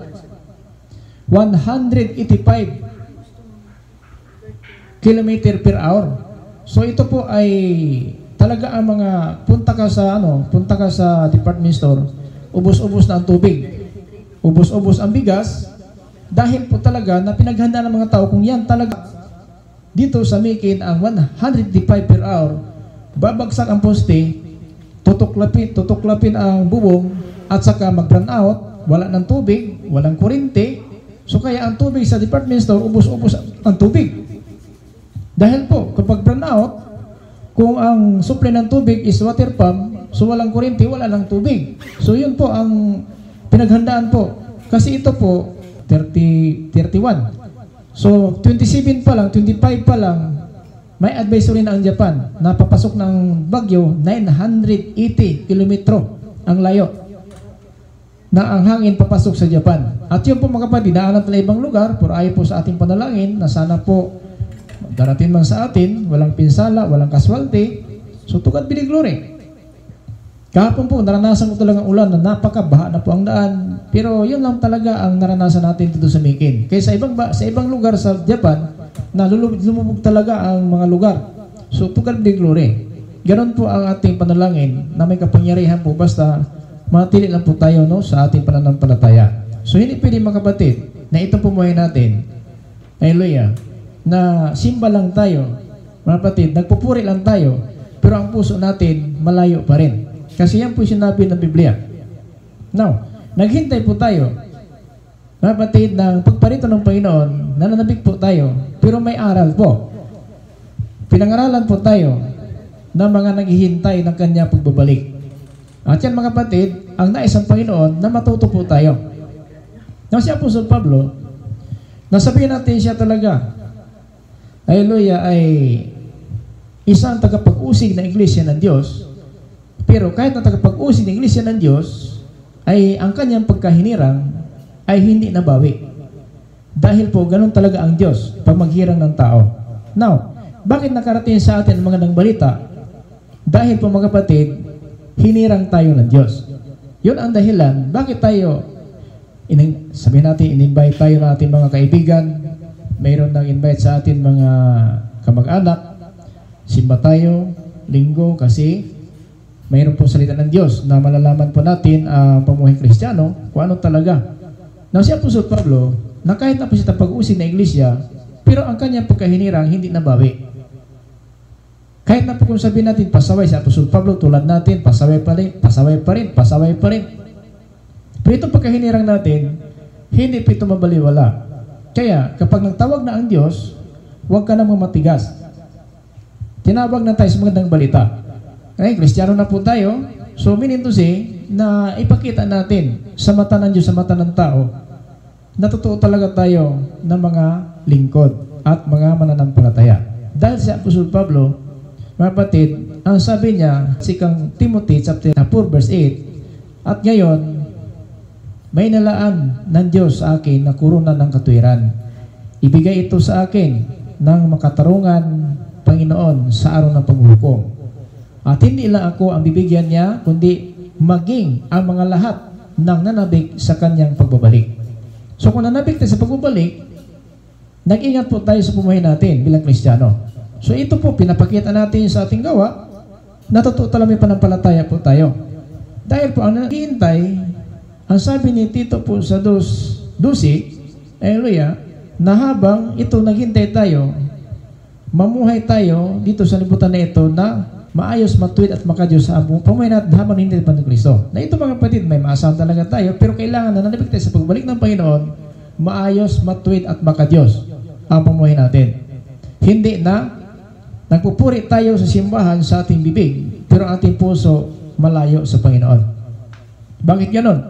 [SPEAKER 2] 185 km per hour. So ito po ay talaga ang mga punta ka sa department store, ubos-ubos na ang tubig, ubos-ubos ang bigas, dahil po talaga na pinaghanda ng mga tao kung yan talaga dito sa Mikin ang 185 per hour, babagsak ang poste, tutuklapin ang bubong at saka mag-run out, wala ng tubig, walang kuryente. So kaya ang tubig sa department store, ubos-ubos ang tubig. Dahil po, kapag run out, kung ang supply ng tubig is water pump, so walang kuryente, wala ng tubig. So yun po ang pinaghandaan po. Kasi ito po, 31. So 27 pa lang, 25 pa lang, may advisory na ang Japan na papasok ng bagyo 980 kilometro ang layo na ang hangin papasok sa Japan. At yun po mga kapatid, daanan na ibang lugar, pero ayon po sa ating panalangin na sana po darating man sa atin, walang pinsala, walang kaswalte. So to God be the glory. Kahapon po, naranasan ko talagang ulan na napakabaha na po ang daan. Pero yun lang talaga ang naranasan natin dito sa Mikin. Kaya sa ibang lugar sa Japan, na lumubog talaga ang mga lugar. So to God be the glory. Ganon po ang ating panalangin na may kapangyarihan po basta manatili lang po tayo sa ating pananampalataya. So hindi pwede mga kapatid na ito pumuhay natin. Hallelujah. Na simba lang tayo. Mga kapatid, nagpupuri lang tayo. Pero ang puso natin malayo pa rin. Kasi yan po sinabi ng Biblia. Now, naghintay po tayo, mga kapatid, ng pagparito ng Panginoon, nananabik po tayo, pero may aral po. Pinangaralan po tayo ng mga naghihintay ng kanya pagbabalik. At yan mga kapatid, ang nais ng Panginoon na matuto po tayo. Now si Apostol Pablo, nasabihin natin siya talaga, hallelujah, ay isang tagapag-usig na iglesia ng Diyos. Pero kahit na tagapag-usig na iglesia ng Diyos, ay ang kanyang pagkahinirang ay hindi nabawi. Dahil po, ganun talaga ang Diyos pag maghirang ng tao. Now, bakit nakarating sa atin ang mga nang balita? Dahil po mga kapatid, hinirang tayo ng Diyos. Yun ang dahilan, bakit tayo, sabihin natin, in-invite tayo ng ating mga kaibigan, mayroon nang invite sa atin mga kamag-anak, simba tayo, linggo, kasi mayroon po salita ng Diyos na malalaman po natin ang pamuhay Kristiyano kung ano talaga. Now si Apostol Pablo, na kahit na po siya pag-usig na iglesia, pero ang kanyang pagkahinirang hindi nabawi. Kahit na po kung sabihin natin, pasaway si Apostol Pablo, tulad natin, pasaway pa rin. Pero itong pagkahinirang natin, hindi po ito mabaliwala. Kaya, kapag nagtawag na ang Diyos, huwag ka nang mamatigas. Tinawag na tayo sa magandang balita. Ngayon, Kristiyano na po tayo, so meaning to say, na ipakita natin sa mata ng Diyos, sa mata ng tao, na totoo talaga tayo ng mga lingkod at mga mananampalataya. Dahil si Apostol Pablo, mga kapatid, ang sabi niya, sikang Timothy chapter 4 verse 8, at ngayon, may nalaan ng Diyos sa akin na kuruna ng katuwiran. Ibigay ito sa akin ng makatarungan Panginoon sa araw ng paghuhukom. At hindi lang ako ang bibigyan niya, kundi maging ang mga lahat ng nanabik sa kanyang pagbabalik. So kung nanabik tayo sa pagbabalik, nag-ingat po tayo sa pumuhay natin bilang Kristiyano. So ito po, pinapakita natin sa ating gawa, na totoo talaga may panampalataya po tayo. Dahil po, ang naghihintay, ang sabi ni Tito po sa 12, hallelujah, na habang ito naghintay tayo, mamuhay tayo dito sa libutan na ito na maayos, matuwid at makadiyos sa pamuhay natin habang hindi pa ng Kristo. Na ito mga kapatid, may maasahan talaga tayo, pero kailangan na nanabik tayo sa pagbalik ng Panginoon, maayos, matuwid at makadiyos ang pamuhay natin. Hindi na nagpupuri tayo sa simbahan sa ating bibig, pero ang ating puso malayo sa Panginoon. Bakit ganon?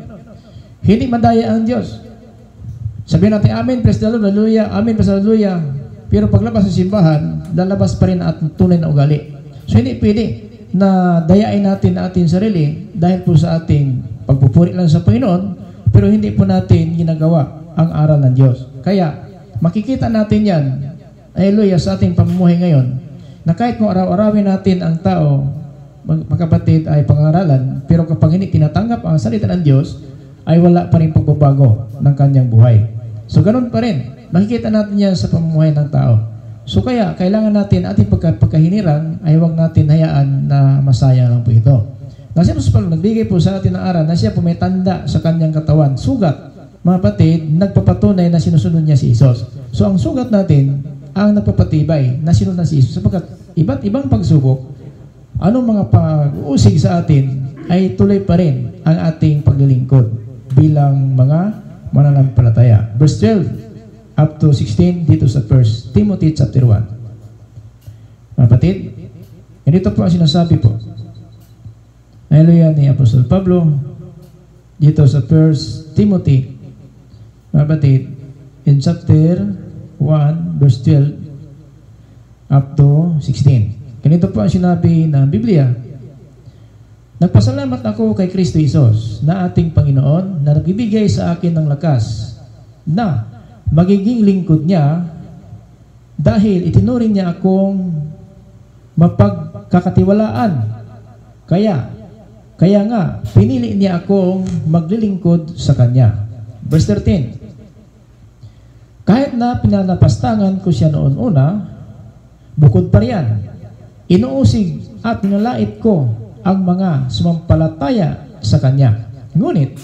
[SPEAKER 2] Hindi madaya ang Diyos. Sabihin natin, Amen, praise the Lord, hallelujah, Amen, praise the Lord, hallelujah. Pero paglabas sa simbahan, lalabas pa rin at tunay na ugali. So hindi pwede na dayain natin ang ating sarili dahil po sa ating pagpupuri lang sa Panginoon, pero hindi po natin ginagawa ang aral ng Diyos. Kaya makikita natin yan, hallelujah, sa ating pamumuhay ngayon, na kahit kung araw-arawin natin ang tao, mga kapatid, ay pangaralan, pero kapag hindi tinatanggap ang salita ng Diyos, ay wala pa rin pagbabago ng kanyang buhay. So ganun pa rin, makikita natin yan sa pamumuhay ng tao. So kaya, kailangan natin ating pagkahinirang ay huwag natin hayaan na masaya lang po ito. Kasi po pala, nagbigay po sa atin ng aral na siya po may tanda sa kanyang katawan. Sugat, mga kapatid, nagpapatunay na sinusunod niya si Isos. So ang sugat natin, ang nagpapatibay na sinunod si Isos. Sapagkat iba't ibang pagsubok, anong mga pag-uusig sa atin, ay tuloy pa rin ang ating paglilingkod bilang mga mananampalataya. Verse 12, up to 16 dito sa 1 Timothy chapter 1. Mga kapatid, ganito po ang sinasabi po. Hallelujah ni Apostol Pablo dito sa 1 Timothy, mga kapatid, in chapter 1 verse 12 up to 16. Ganito po ang sinabi ng Biblia. Nagpasalamat ako kay Kristo Jesus na ating Panginoon na nagbibigay sa akin ng lakas na magiging lingkod niya dahil itinuring niya akong mapagkakatiwalaan. Kaya nga, pinili niya akong maglilingkod sa Kanya. Verse 13, kahit na pinanapastangan ko siya noon una, bukod pa riyan, inuusig at nilalait ko ang mga sumampalataya sa Kanya. Ngunit,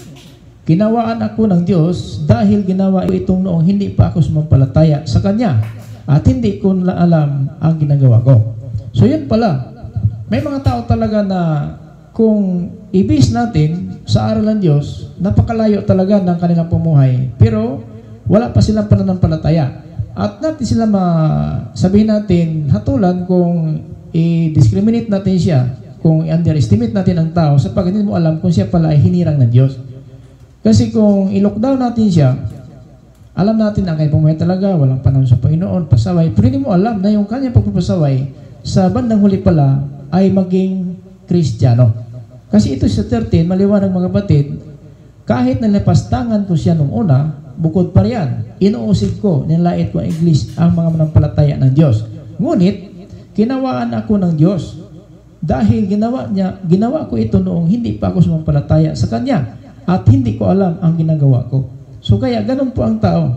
[SPEAKER 2] ginawaan ako ng Diyos dahil ginawa itong noong hindi pa ako sumampalataya sa Kanya at hindi ko alam ang ginagawa ko. So yun pala, may mga tao talaga na kung ibis natin sa aral ng Diyos, napakalayo talaga ng kanilang pumuhay, pero wala pa silang pananampalataya. At natin sila sabihin natin, hatulan kung i-discriminate natin siya, kung i-underestimate natin ang tao sapagkat hindi mo alam kung siya pala ay hinirang ng Diyos. Kasi kung i-lockdown natin siya, alam natin ang kanyang pumuhay talaga, walang panahon sa Panginoon, pasaway. Pero hindi mo alam na yung kanyang pagpapasaway sa bandang huli pala ay maging Kristiyano. Kasi ito sa 13, maliwanag mga kapatid, kahit nalapastangan ko siya nung una, bukod pa riyan, inuusig ko, nilait ko ang English ang mga manampalataya ng Diyos. Ngunit, kinawaan ako ng Diyos dahil ginawa ko ito noong hindi pa ako sumampalataya sa Kanya. At hindi ko alam ang ginagawa ko. So kaya ganun po ang tao.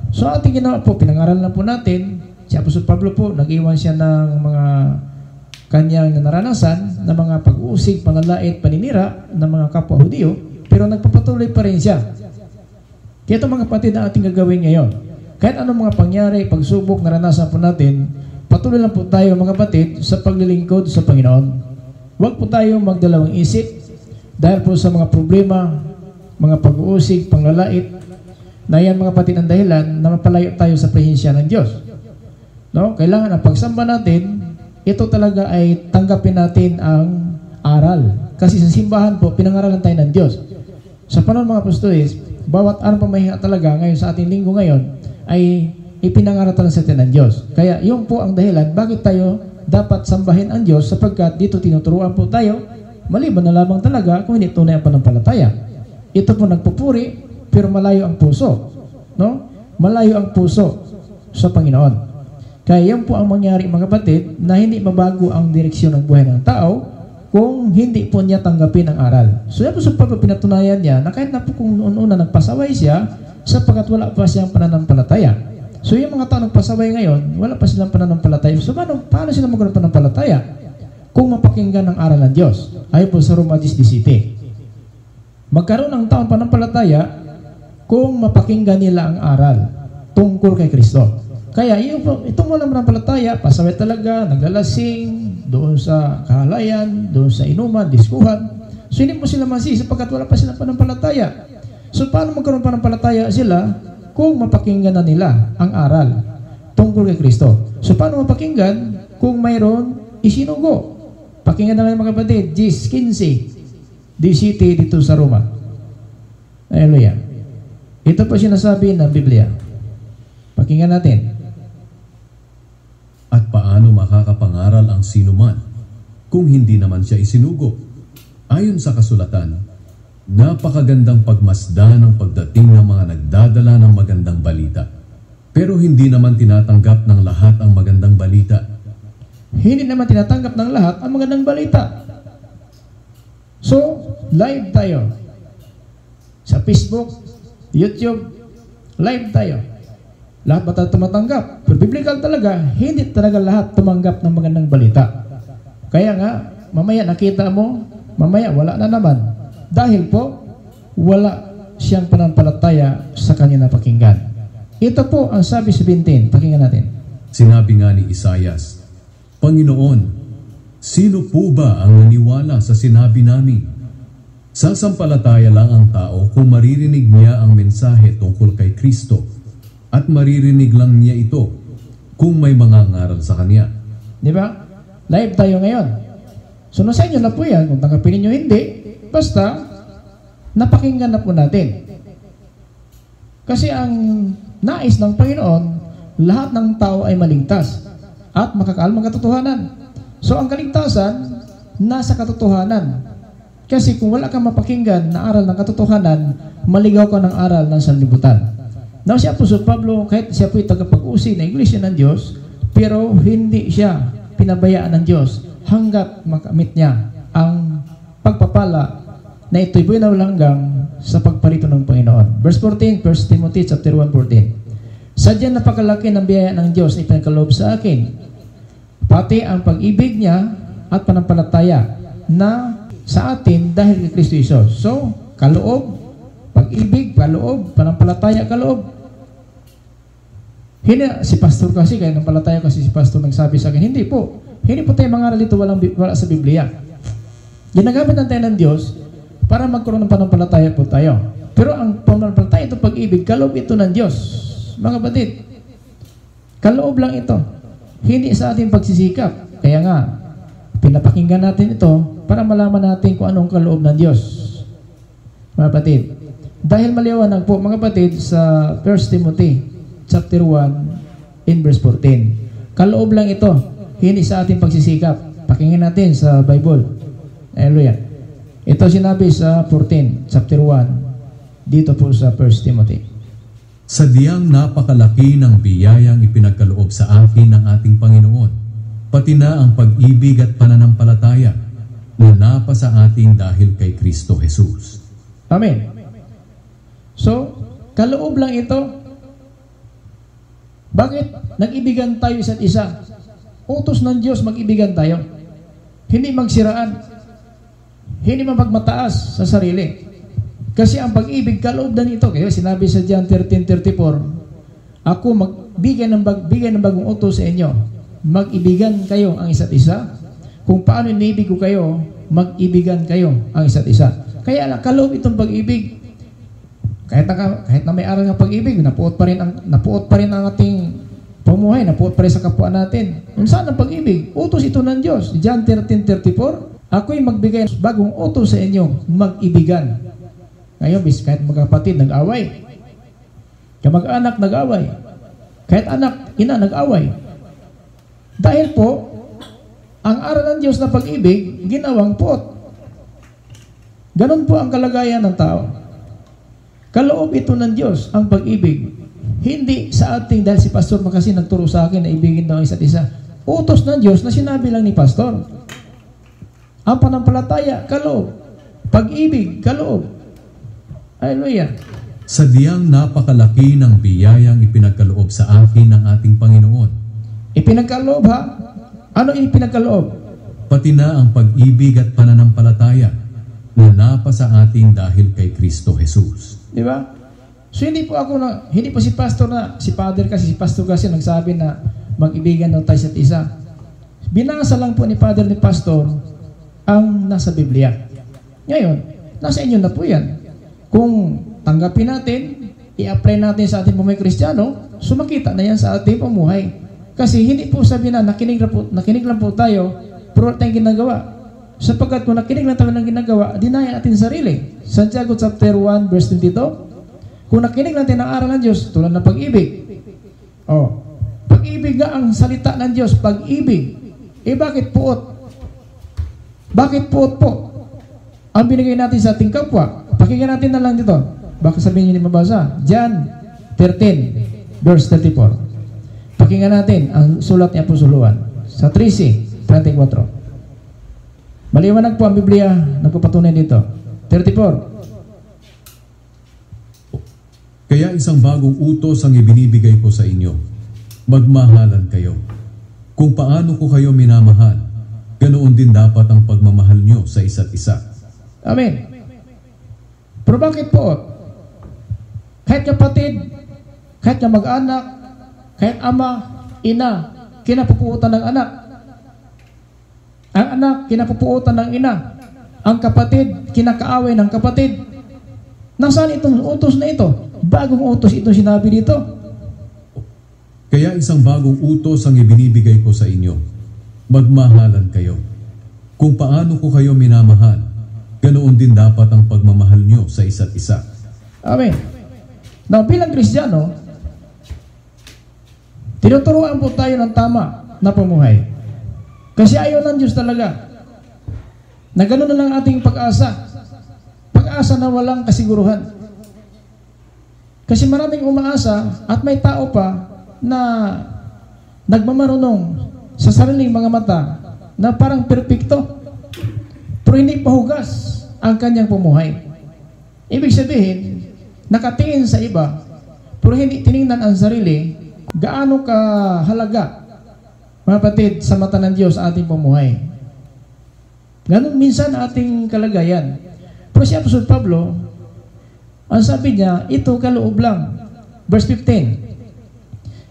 [SPEAKER 2] So ating ginawa po, pinangaral na po natin, si Apostol Pablo po, nag-iwan siya ng mga kanyang naranasan, na mga pag-uusig, panlalait, paninira ng mga kapwa Hudiyo, pero nagpapatuloy pa rin siya. Kaya ito mga kapatid na ating gagawin ngayon. Kahit anong mga pangyari, pagsubok, naranasan po natin, patuloy lang po tayo mga kapatid sa paglilingkod sa Panginoon. Huwag po tayo magdalawang isip dahil po sa mga problema, mga pag-uusig, panglalait, na yan mga kapatid ang dahilan na mapalayo tayo sa presensya ng Diyos. No? Kailangan ang pagsamba natin, ito talaga ay tanggapin natin ang aral. Kasi sa simbahan po, pinangaralan tayo ng Diyos. Sa panahon mga apostoles, bawat araw pamahinga talaga ngayon sa ating linggo ngayon ay ipinangaratan sa atin ng Diyos. Kaya yun po ang dahilan bakit tayo dapat sambahin ang Diyos sapagkat dito tinuturuan po tayo maliban na lamang talaga kung hindi tunay ang pananampalataya. Ito po nagpupuri pero malayo ang puso. No? Malayo ang puso sa Panginoon. Kaya yan po ang mangyari mga kapatid na hindi mabago ang direksyon ng buhay ng tao kung hindi po niya tanggapin ang aral. So yan po sa pinatunayan niya na kahit na po kung noon-una nagpasaway siya sapagkat wala pa siyang pananampalataya. So yung mga tao nagpasaway ngayon, wala pa silang pananampalataya. So paano sila magkaroon ng pananampalataya? Kung mapakinggan ang aral ng Diyos. Ayon po sa Roma 10:17. Magkaroon ng taong pananampalataya kung mapakinggan nila ang aral tungkol kay Kristo. Kaya itong walang pananampalataya, pasaway talaga, naglalasing, doon sa kahalayan, doon sa inuman, diskuhan. So hindi mo sila masisi sapagkat wala pa silang panampalataya. So paano magkaroon panampalataya sila kung mapakinggan na nila ang aral tungkol kay Kristo? So paano mapakinggan kung mayroon isinugo? Pakinggan na lang mga kapatid, Gis 15, di city dito sa Roma. Hallelujah. Ito po sinasabi ng Biblia. Pakinggan natin.
[SPEAKER 3] At paano makakapangaral ang sinuman kung hindi naman siya isinugo? Ayon sa kasulatan, napakagandang pagmasdan ang pagdating ng mga nagdadala ng magandang balita. Pero hindi naman tinatanggap ng lahat ang magandang balita.
[SPEAKER 2] Hindi naman tinatanggap ng lahat ang magandang balita. So, live tayo. Sa Facebook, YouTube, live tayo. Lahat ba tayo tumatanggap? Pero biblical talaga, hindi talaga lahat tumanggap ng magandang balita. Kaya nga, mamaya nakita mo, mamaya wala na naman. Dahil po, wala siyang panampalataya sa kanya na pakinggan. Ito po ang sabi sa 17. Pakinggan natin.
[SPEAKER 3] Sinabi nga ni Isaias, Panginoon, sino po ba ang naniwala sa sinabi namin? Sasampalataya lang ang tao kung maririnig niya ang mensahe tungkol kay Kristo at maririnig lang niya ito kung may mangangaral sa kanya.
[SPEAKER 2] Di ba? Live tayo ngayon. So, nasa inyo na po yan. Kung tanggapin ninyo hindi, basta napakinggan na po natin. Kasi ang nais ng Panginoon, lahat ng tao ay maligtas at makakaalam ng katotohanan. So, ang kaligtasan, nasa katotohanan. Kasi kung wala kang mapakinggan na aral ng katotohanan, maligaw ka ng aral ng sanlibutan. Now, si Apostol Pablo, kahit siya po'y tagapag-usi na Iglesia ng Diyos, pero hindi siya pinabayaan ng Diyos hanggat makamit niya ang pagpapala na ito'y buhay na walang hanggang sa pagparito ng Panginoon. Verse 14, 1 Timothy chapter 1:14. Sadyang napakalaki ng biyaya ng Diyos na ipinagkaloob sa akin, pati ang pag-ibig niya at panampalataya na sa atin dahil kay Kristo Jesus. So, kaloob, pag-ibig, kaloob, panampalataya, kaloob. Hindi, si pastor kasi, kaya nampalataya kasi si pastor nagsabi sa akin, hindi po. Hindi po tayo mangaral ito wala sa Biblia. Ginagamit ng tayo ng Diyos para magkaroon ng panampalataya po tayo. Pero ang panampalataya ito, pag-ibig, kaloob ito ng Diyos. Mga kapatid, kaloob lang ito. Hindi sa ating pagsisikap. Kaya nga, pinapakinggan natin ito para malaman natin kung anong kaloob ng Diyos. Mga kapatid, dahil maliwanag po, mga kapatid, sa 1 Timothy chapter 1 in verse 14. Kaloob lang ito, hindi sa ating pagsisikap. Pakinggan natin sa Bible. Hallelujah. Ito sinabi sa 14, chapter 1, dito po sa 1 Timothy.
[SPEAKER 3] Sadyang napakalaki ng biyayang ipinagkaloob sa akin ng ating Panginoon, pati na ang pag-ibig at pananampalataya na napasa atin dahil kay Kristo Jesus.
[SPEAKER 2] Amen. So, kaloob lang ito. Bakit? Nag-ibigan tayo isa't isa. Utos ng Diyos, mag-ibigan tayo. Hindi magsiraan. Hindi mapagmataas sa sarili. Kasi ang pag-ibig, kaloob na nito. Kaya sinabi sa John 13:34, ako bigyan ng bagong utos sa inyo. Mag-ibigan kayo ang isa't isa. Kung paano iniibig ko kayo, mag-ibigan kayo ang isa't isa. Kaya lang, kaloob itong pag-ibig. Kahit na may aral ng pag-ibig, napuot pa rin ang ating pumuhay, napuot pa rin sa kapwa natin. Saan ang pag-ibig? Utos ito ng Diyos. John 13:34, ako'y magbigay ng bagong utos sa inyo, mag-ibigan. Ngayon, kahit magkapatid, nag-away. Kamag-anak, nag-away. Kahit anak, ina, nag-away. Dahil po, ang aral ng Diyos na pag-ibig, ginawang puot. Ganon po ang kalagayan ng tao. Kaloob ito ng Diyos, ang pag-ibig. Hindi sa ating, dahil si pastor kasi nagturo sa akin na ibigin daw ang isa't isa. Utos ng Diyos na sinabi lang ni pastor. Ang panampalataya, kaloob. Pag-ibig, kaloob. Hallelujah.
[SPEAKER 3] Sadyang napakalaki ng biyayang ipinagkaloob sa akin ng ating Panginoon.
[SPEAKER 2] Ipinagkaloob ha? Ano ipinagkaloob?
[SPEAKER 3] Pati na ang pag-ibig at pananampalataya na napasa atin dahil kay Kristo Jesus.
[SPEAKER 2] Di ba? So hindi po si pastor na, si pastor kasi nagsabi na mag-ibigan daw tayo sa isa. Binasa lang po ni Father ni Pastor ang nasa Biblia. Ngayon, nasa inyo na po yan. Kung tanggapin natin, i-apply natin sa ating pamumuhay Kristiyano, sumakita na yan sa ating pamumuhay. Kasi hindi po sabi na nakinig lang po tayo, pero tayong ginagawa. Sapagkat kung nakinig lang tayo ng ginagawa, dinaya natin sarili. Santiago chapter 1 verse 22, kung nakinig lang tayo ng aral ng Diyos, tulad ng pag-ibig. Pag-ibig nga ang salita ng Diyos, pag-ibig. Bakit puot? Bakit puot po? Ang binigay natin sa ating kapwa. Pakinggan natin na lang dito. Baka sabihin niyo hindi mabasa. John 13, verse 34. Pakinggan natin ang sulat ni Apostol Juan sa 13:34. Maliwanag po ang Biblia, nagpapatunay dito. 34.
[SPEAKER 3] Kaya isang bagong utos ang ibinibigay ko sa inyo. Magmahalan kayo. Kung paano ko kayo minamahal, ganoon din dapat ang pagmamahal nyo sa isa't isa.
[SPEAKER 2] Amen. Pero bakit po? Kahit kapatid, kahit mag-anak, kahit ama, ina, kinapupuutan ng anak. Ang anak, kinapupuutan ng ina. Ang kapatid, kinakaaway ng kapatid. Nasaan itong utos na ito? Bagong utos ito sinabi dito.
[SPEAKER 3] Kaya isang bagong utos ang ibinibigay ko sa inyo. Magmahalan kayo. Kung paano ko kayo minamahal, ganoon din dapat ang pagmamahal nyo sa isa't isa.
[SPEAKER 2] Amen. Now, bilang Kristiyano, tinuturuan po tayo ng tama na pamuhay. Kasi ayaw ng Diyos talaga na ganoon na lang ating pag-asa. Pag-asa na walang kasiguruhan. Kasi maraming umaasa at may tao pa na nagmamarunong sa sariling mga mata na parang perpekto pero hindi pahugas ang kanyang pumuhay. Ibig sabihin, nakatingin sa iba pero hindi tiningnan ang sarili gaano kahalaga, mga kapatid, sa mata ng Diyos ating pumuhay. Ganun minsan ating kalagayan. Pero si Apostol Pablo, ang sabi niya, ito kaloob lang. Verse 15,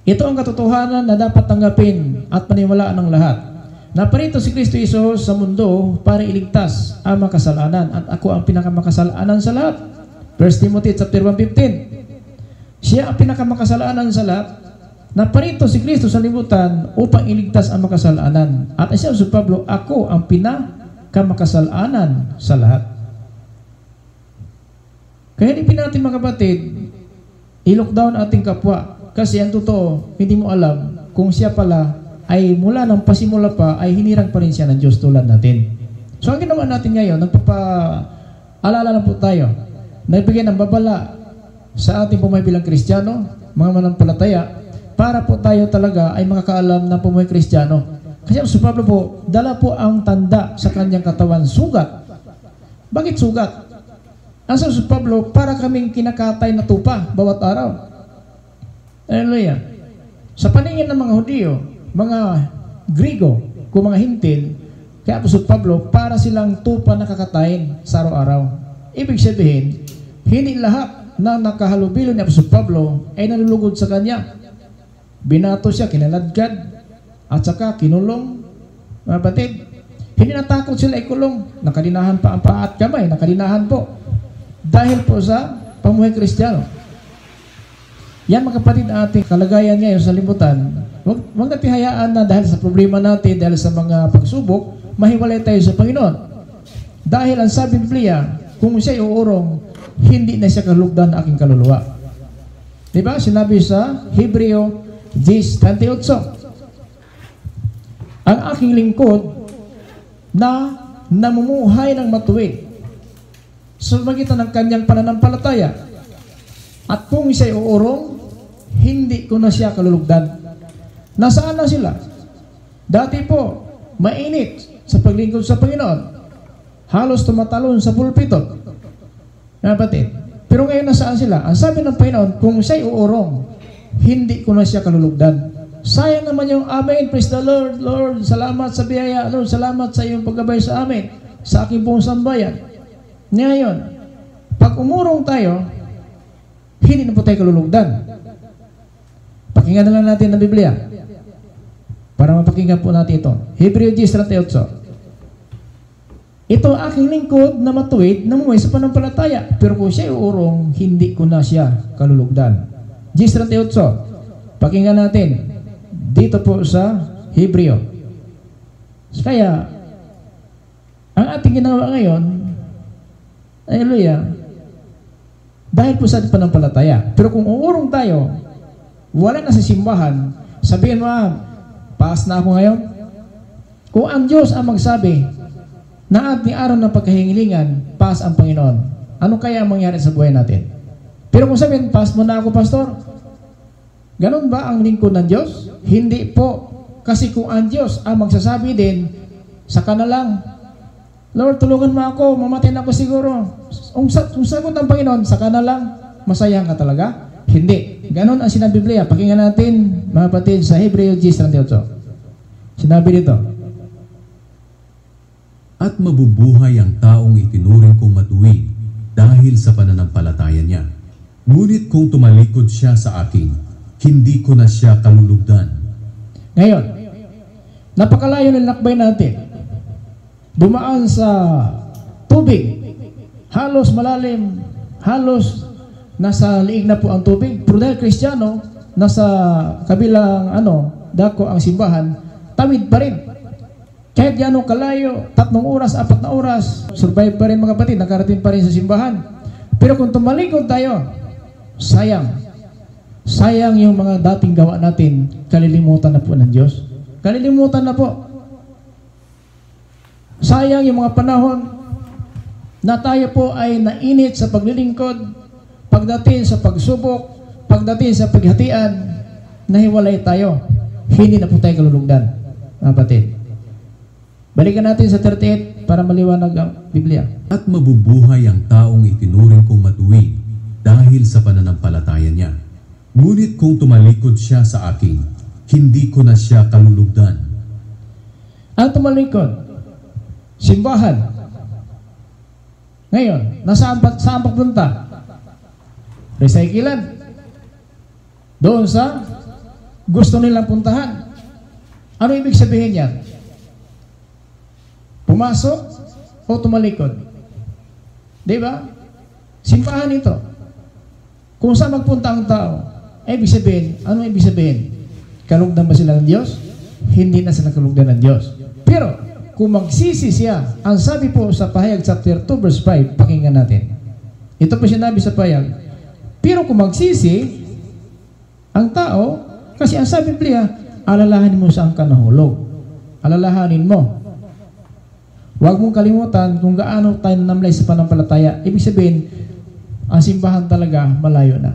[SPEAKER 2] ito ang katotohanan na dapat tanggapin at paniwalaan ng lahat. Naparito si Kristo Jesus sa mundo para iligtas ang makasalanan at ako ang pinakamakasalanan sa lahat. 1 Timothy chapter 1:15. Siya ang pinakamakasalanan sa lahat. Naparito si Kristo sa libutan upang iligtas ang makasalanan. At siya si Pablo, ako ang pinakamakasalanan sa lahat. Kaya hindi natin mga kapatid, i-lockdown ating kapwa. Kasi ang totoo, hindi mo alam kung siya pala ay mula ng pasimula pa ay hinirang pa rin siya ng Diyos tulad natin. So ang ginawa natin ngayon, nagpapaalala lang po tayo, nagbigay ng babala sa ating pumuhay bilang Kristiyano, mga manampalataya, para po tayo talaga ay makakaalam na pumuhay Kristiyano. Kasi si Pablo po, dala po ang tanda sa kanyang katawan, sugat. Bakit sugat? Ang sabi si Pablo, para kaming kinakatay na tupa bawat araw. Hallelujah. Sa paningin ng mga Hudyo, mga Grigo, kung mga Hintil, kaya Apostol Pablo, para silang tupa na kakatayin sa araw-araw. Ibig sabihin, hindi lahat na nakahalubilo ni Apostol Pablo ay nalulugod sa kanya. Binato siya, kinaladkad, at saka kinulong. Mga batid, hindi natakot sila ikulong. Nakadinahan pa ang paa at kamay, nakadinahan po. Dahil po sa pamuhay Kristiyano. Yan mga kapatid, ating kalagayan ngayon sa libutan, huwag natin hayaan na dahil sa problema natin, dahil sa mga pagsubok, mahiwalay tayo sa Panginoon. Dahil ang sabi ng Biblia, kung siya'y uurong, hindi na siya kalugdan na aking kaluluwa. Diba? Sinabi sa Hebreo 10:28, ang aking lingkod na namumuhay ng matuwid sa magitan ng kanyang pananampalataya. At kung siya'y uurong, hindi ko na siya kalulugdan. Nasaan na sila? Dati po, mainit sa paglingkod sa Panginoon. Halos tumatalon sa pulpito. Kapatid. Pero ngayon nasaan sila? Ang sabi ng Panginoon, kung siya'y uurong, hindi ko na siya kalulugdan. Sayang naman yung amen. Praise the Lord. Lord, salamat sa biyaya. Lord, salamat sa iyong paggabay sa amin, sa aking buong sambayan. Ngayon, pag umurong tayo, hindi na po tayo kalulugdan. Pakinggan na lang natin ang Biblia para mapakinggan pakinggan po natin ito. Hebreo 10:38. Ito aking lingkod na matuwid na mumuhay sa panampalataya, pero kung siya uurong, hindi ko na siya kalulugdan. 10:38. Pakinggan natin dito po sa Hebreo. Kaya ang ating ginawa ngayon, hallelujah, dahil po sa ating panampalataya. Pero kung uurong tayo, wala na sa simbahan, sabihin mo, paas na ako ngayon. Kung ang Diyos ang magsabi na ating araw ng pagkahingilingan, paas ang Panginoon, ano kaya ang mangyari sa buhay natin? Pero kung sabihin, paas mo na ako, pastor, ganun ba ang lingkod ng Diyos? Hindi po. Kasi kung ang Diyos ang magsasabi din, saka na lang, Lord, tulungan mo ako, mamatay na ako siguro. Kung sagot ng Panginoon, saka na lang, masaya ka talaga? Hindi. Ganon ang sinabi Biblia. Pakinggan natin, mga kapatid, sa Hebreo 10:38. Sinabi dito,
[SPEAKER 3] At mabubuhay ang taong itinuring kong matuwid dahil sa pananampalataya niya. Ngunit kung tumalikod siya sa akin, hindi ko na siya kalulugdan.
[SPEAKER 2] Ngayon, napakalayo ng lakbay natin. Dumaan sa tubig, halos malalim, halos nasa liig na po ang tubig. Pero dahil Kristiyano, nasa kabilang dako ang simbahan, tawid pa rin. Kahit gano'ng kalayo, 3 oras, 4 na oras, survive pa rin mga kapatid, nakarating pa rin sa simbahan. Pero kung tumalikod tayo, sayang. Sayang yung mga dating gawa natin, kalilimutan na po ng Diyos. Kalilimutan na po. Sayang yung mga panahon na tayo po ay nainit sa paglilingkod, pagdating sa pagsubok, pagdating sa paghatian, nahiwalay tayo. Hindi na po tayo kalulugdan, mga kapatid. Balikan natin sa 38 para maliwanag ang Biblia.
[SPEAKER 3] At mabubuhay ang taong itinuring kong matuwid dahil sa pananampalataya niya. Ngunit kung tumalikod siya sa akin, hindi ko na siya kalulugdan.
[SPEAKER 2] Ang tumalikod, simbahan. Ngayon, saan papunta? Recyclan. Doon sa gusto nilang puntahan. Ano ibig sabihin yan? Pumasok o tumalikod? Diba? Simbahan ito. Kung saan magpunta ang tao, ibig sabihin, ano ibig sabihin? Kalugdan ba sila ng Diyos? Hindi na sila kalugdan ng Diyos. Pero, kung magsisi siya, ang sabi po sa Pahayag chapter 2 verse 5, pakinggan natin. Ito po sinabi sa Pahayag. Pero kung magsisi, ang tao, kasi ang sabi Biblia, alalahanin mo saan ka nahulog. Alalahanin mo. Huwag mong kalimutan kung gaano tayo nanamlay sa panampalataya. Ibig sabihin, ang simbahan talaga malayo na.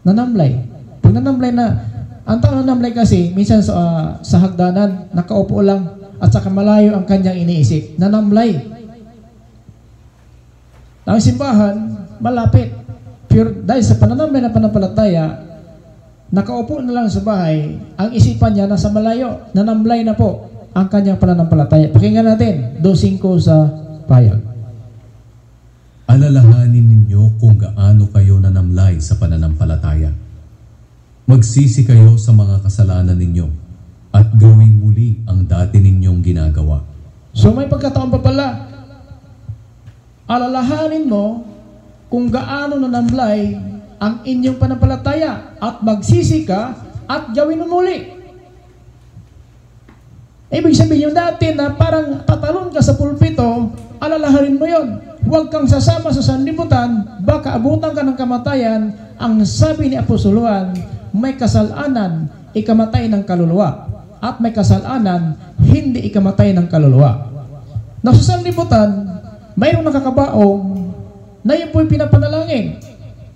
[SPEAKER 2] Nanamlay. Pag nanamlay na, ang tao nanamlay kasi, minsan sa hagdanan, nakaupo lang, at saka malayo ang kanyang iniisip. Nanamlay. Ang simbahan, malapit. Pero dahil sa pananamlay na panampalataya, nakaupo na lang sa bahay, ang isipan niya nasa malayo. Nanamlay na po ang kanyang pananampalataya. Pakinggan natin, 2:5 sa Pahayag.
[SPEAKER 3] Alalahanin ninyo kung gaano kayo nanamlay sa pananampalataya. Magsisi kayo sa mga kasalanan ninyo at gawing muli ang dati ninyong ginagawa.
[SPEAKER 2] So may pagkataon pa pala, alalahanin mo kung gaano nanamlay ang inyong pananampalataya at magsisi ka at gawin mo muli. Ibig sabihin yung dati na parang tatalon ka sa pulpito, alalahanin mo yon. Huwag kang sasama sa sanlibutan, baka abutan ka ng kamatayan. Ang sabi ni Apostol Juan, may kasalanan, ikamatay ng kaluluwa. At may kasalanan, hindi ikamatay ng kaluluwa. Na sa sanlibutan, mayroong nakakabaong na yun po'y pinapanalangin.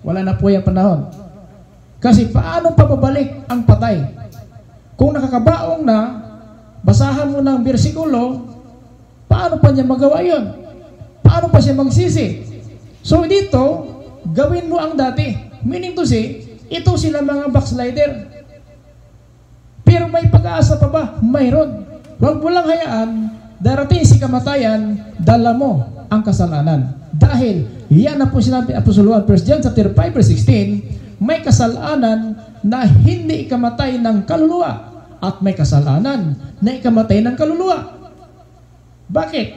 [SPEAKER 2] Wala na po yung panahon. Kasi paano papabalik ang patay? Kung nakakabaong na, basahan mo ng bersikulo, paano pa niya magawa yun? Paano pa siya magsisi? So dito, gawin mo ang dati. Meaning to say, ito sila mga backslider. Pero may pag-aasa pa ba? Mayroon. Huwag mo lang hayaan, darating si kamatayan, dala mo ang kasalanan. Dahil, yan na po sinabi Apostol Juan, 1 John chapter 5 verse 16, may kasalanan na hindi ikamatay ng kaluluwa. at may kasalanan na ikamatay ng kaluluwa. Bakit?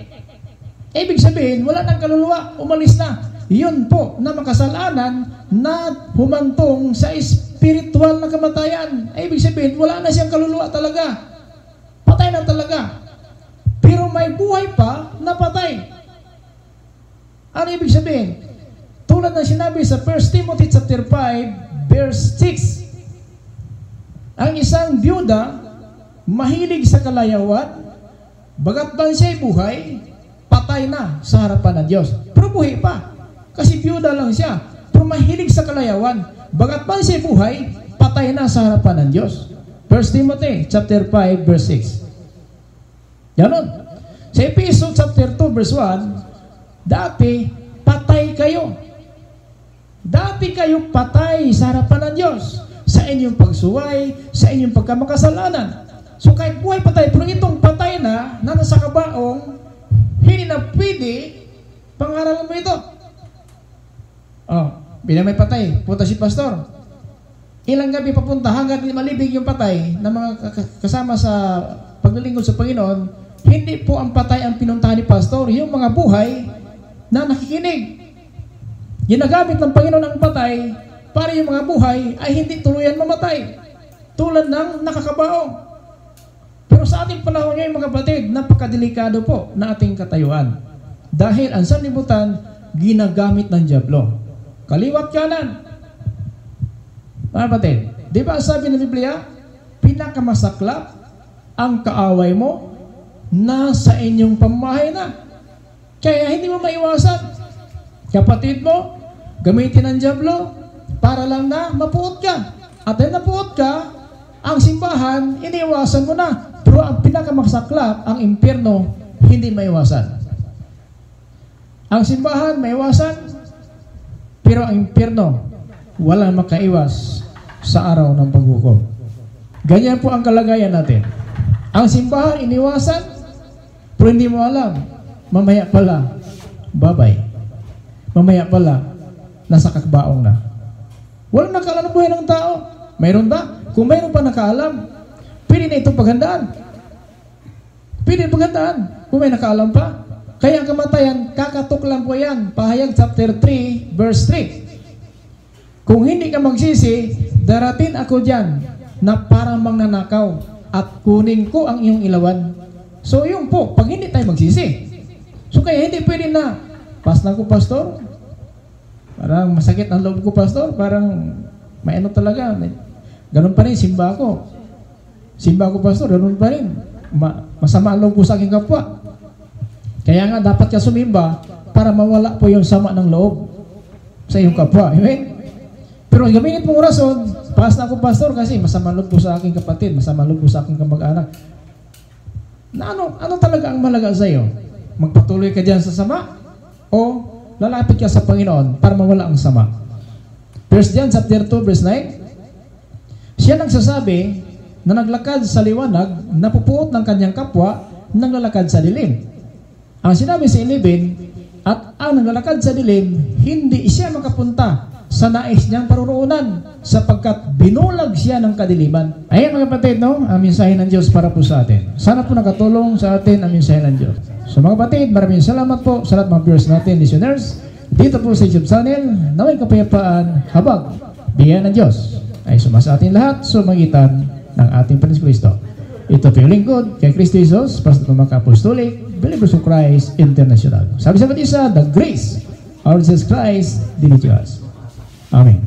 [SPEAKER 2] Ibig sabihin, wala ng kaluluwa, umalis na. Yun po na makasalanan na humantong sa spiritual na kamatayan. Ibig sabihin, wala na siyang kaluluwa talaga. Patay na talaga. Pero may buhay pa na patay. Ano ibig sabihin? Tulad ng sinabi sa 1 Timothy chapter 5, verse 6. Ang isang byuda, mahilig sa kalayawan, bagat ba siya'y buhay, patay na sa harapan ng Diyos. Pero buhay pa. Kasi byuda lang siya. Pero mahilig sa kalayawan, bagat ba siya'y buhay, patay na sa harapan ng Diyos. 1 Timothy chapter 5, verse 6. Ganon. Sa Ephesians chapter 2, verse 1, dati, patay kayo. Dati kayo patay sa harapan ng Diyos sa inyong pagsuway, sa inyong pagkamakasalanan. So kahit buhay patay, pero itong patay na nasa kabaong, hindi na pwede pangaralan mo ito. Bila may patay, punta si pastor. Ilang gabi papunta hanggang malibig yung patay na mga kasama sa paglilingkod sa Panginoon, hindi po ang patay ang pinuntahan ni pastor, yung mga buhay na nakikinig. Ginagamit ng Panginoon ang patay para yung mga buhay ay hindi tuluyan mamatay. Tulad ng nakakabaong. Pero sa ating panahon ngayon mga kapatid, napakadelikado po na ating katayuan. Dahil ang sanlibutan, ginagamit ng dyablo. Kaliwat kanan. Mga kapatid, di ba sabi ng Biblia, pinakamasaklap ang kaaway mo nasa inyong pamamahay na. Kaya hindi mo maiwasan. Kapatid mo, gamitin ang dyablo para lang na mapuot ka. At dahil napuot ka, ang simbahan, iniwasan mo na. Pero ang pinakamasaklap, ang impyerno, hindi maiwasan. Ang simbahan, maiwasan, pero ang impyerno, walang makaiwas sa araw ng paghukom. Ganyan po ang kalagayan natin. Ang simbahan, iniwasan, pero hindi mo alam, mamaya pala, bye-bye. Mamaya pala, nasa kakbaong na. Walang nakaalam ng buhay ng tao. Mayroon ba? Kung mayroon pa nakaalam, pwede na itong paghandaan. Pwede paghandaan kung may nakaalam pa. Kaya ang kamatayan, kakatok lang po yan. Pahayag chapter 3, verse 3. Kung hindi ka magsisi, darating ako dyan na parang mangnanakaw at kunin ko ang iyong ilawan. So yun po, pag hindi tayo magsisi. So kaya hindi pwede na, pas na ko pastor, parang masakit ang loob ko pastor, parang may ano talaga, ganun pa rin, simba ko pastor, ganun pa rin, masama ang loob ko sa aking kapwa. Kaya nga dapat ka sumimba para mawala po yung sama ng loob sa iyong kapwa. Amen? Pero gamitin mong rason, pas na ko pastor kasi masama ang loob ko sa aking kapatid, masama ang loob ko sa aking kamag-anak. Na ano talaga ang malaga sa iyo? Magpatuloy ka dyan sa sama? O lalapit ka sa Panginoon para mawala ang sama? 1 John chapter 2 verse 9, siya nagsasabi na naglakad sa liwanag, napupuot ng kanyang kapwa, naglalakad sa dilim. Ang sinabi sa 11, at ang naglalakad sa dilim, hindi siya makapunta sa nais niyang paruroonan sapagkat binulag siya ng kadiliman. Ayan mga kapatid, no? Ang mensahe ng Diyos para po sa atin. Sana po nakatulong sa atin ang mensahe ng Diyos. So mga kapatid, maraming salamat po sa lahat mga viewers natin, listeners, dito po sa YouTube channel, na may kapayapaan habang biyaya ng Diyos ay sumasa atin lahat sa magitan ng ating Panginoon Kristo. Ito po yung lingkod kay Kristo Jesus, Pastor Tumac Apostolic, Believers of Christ International. Sabi sa isa, the grace of Jesus Christ be with us. Amen.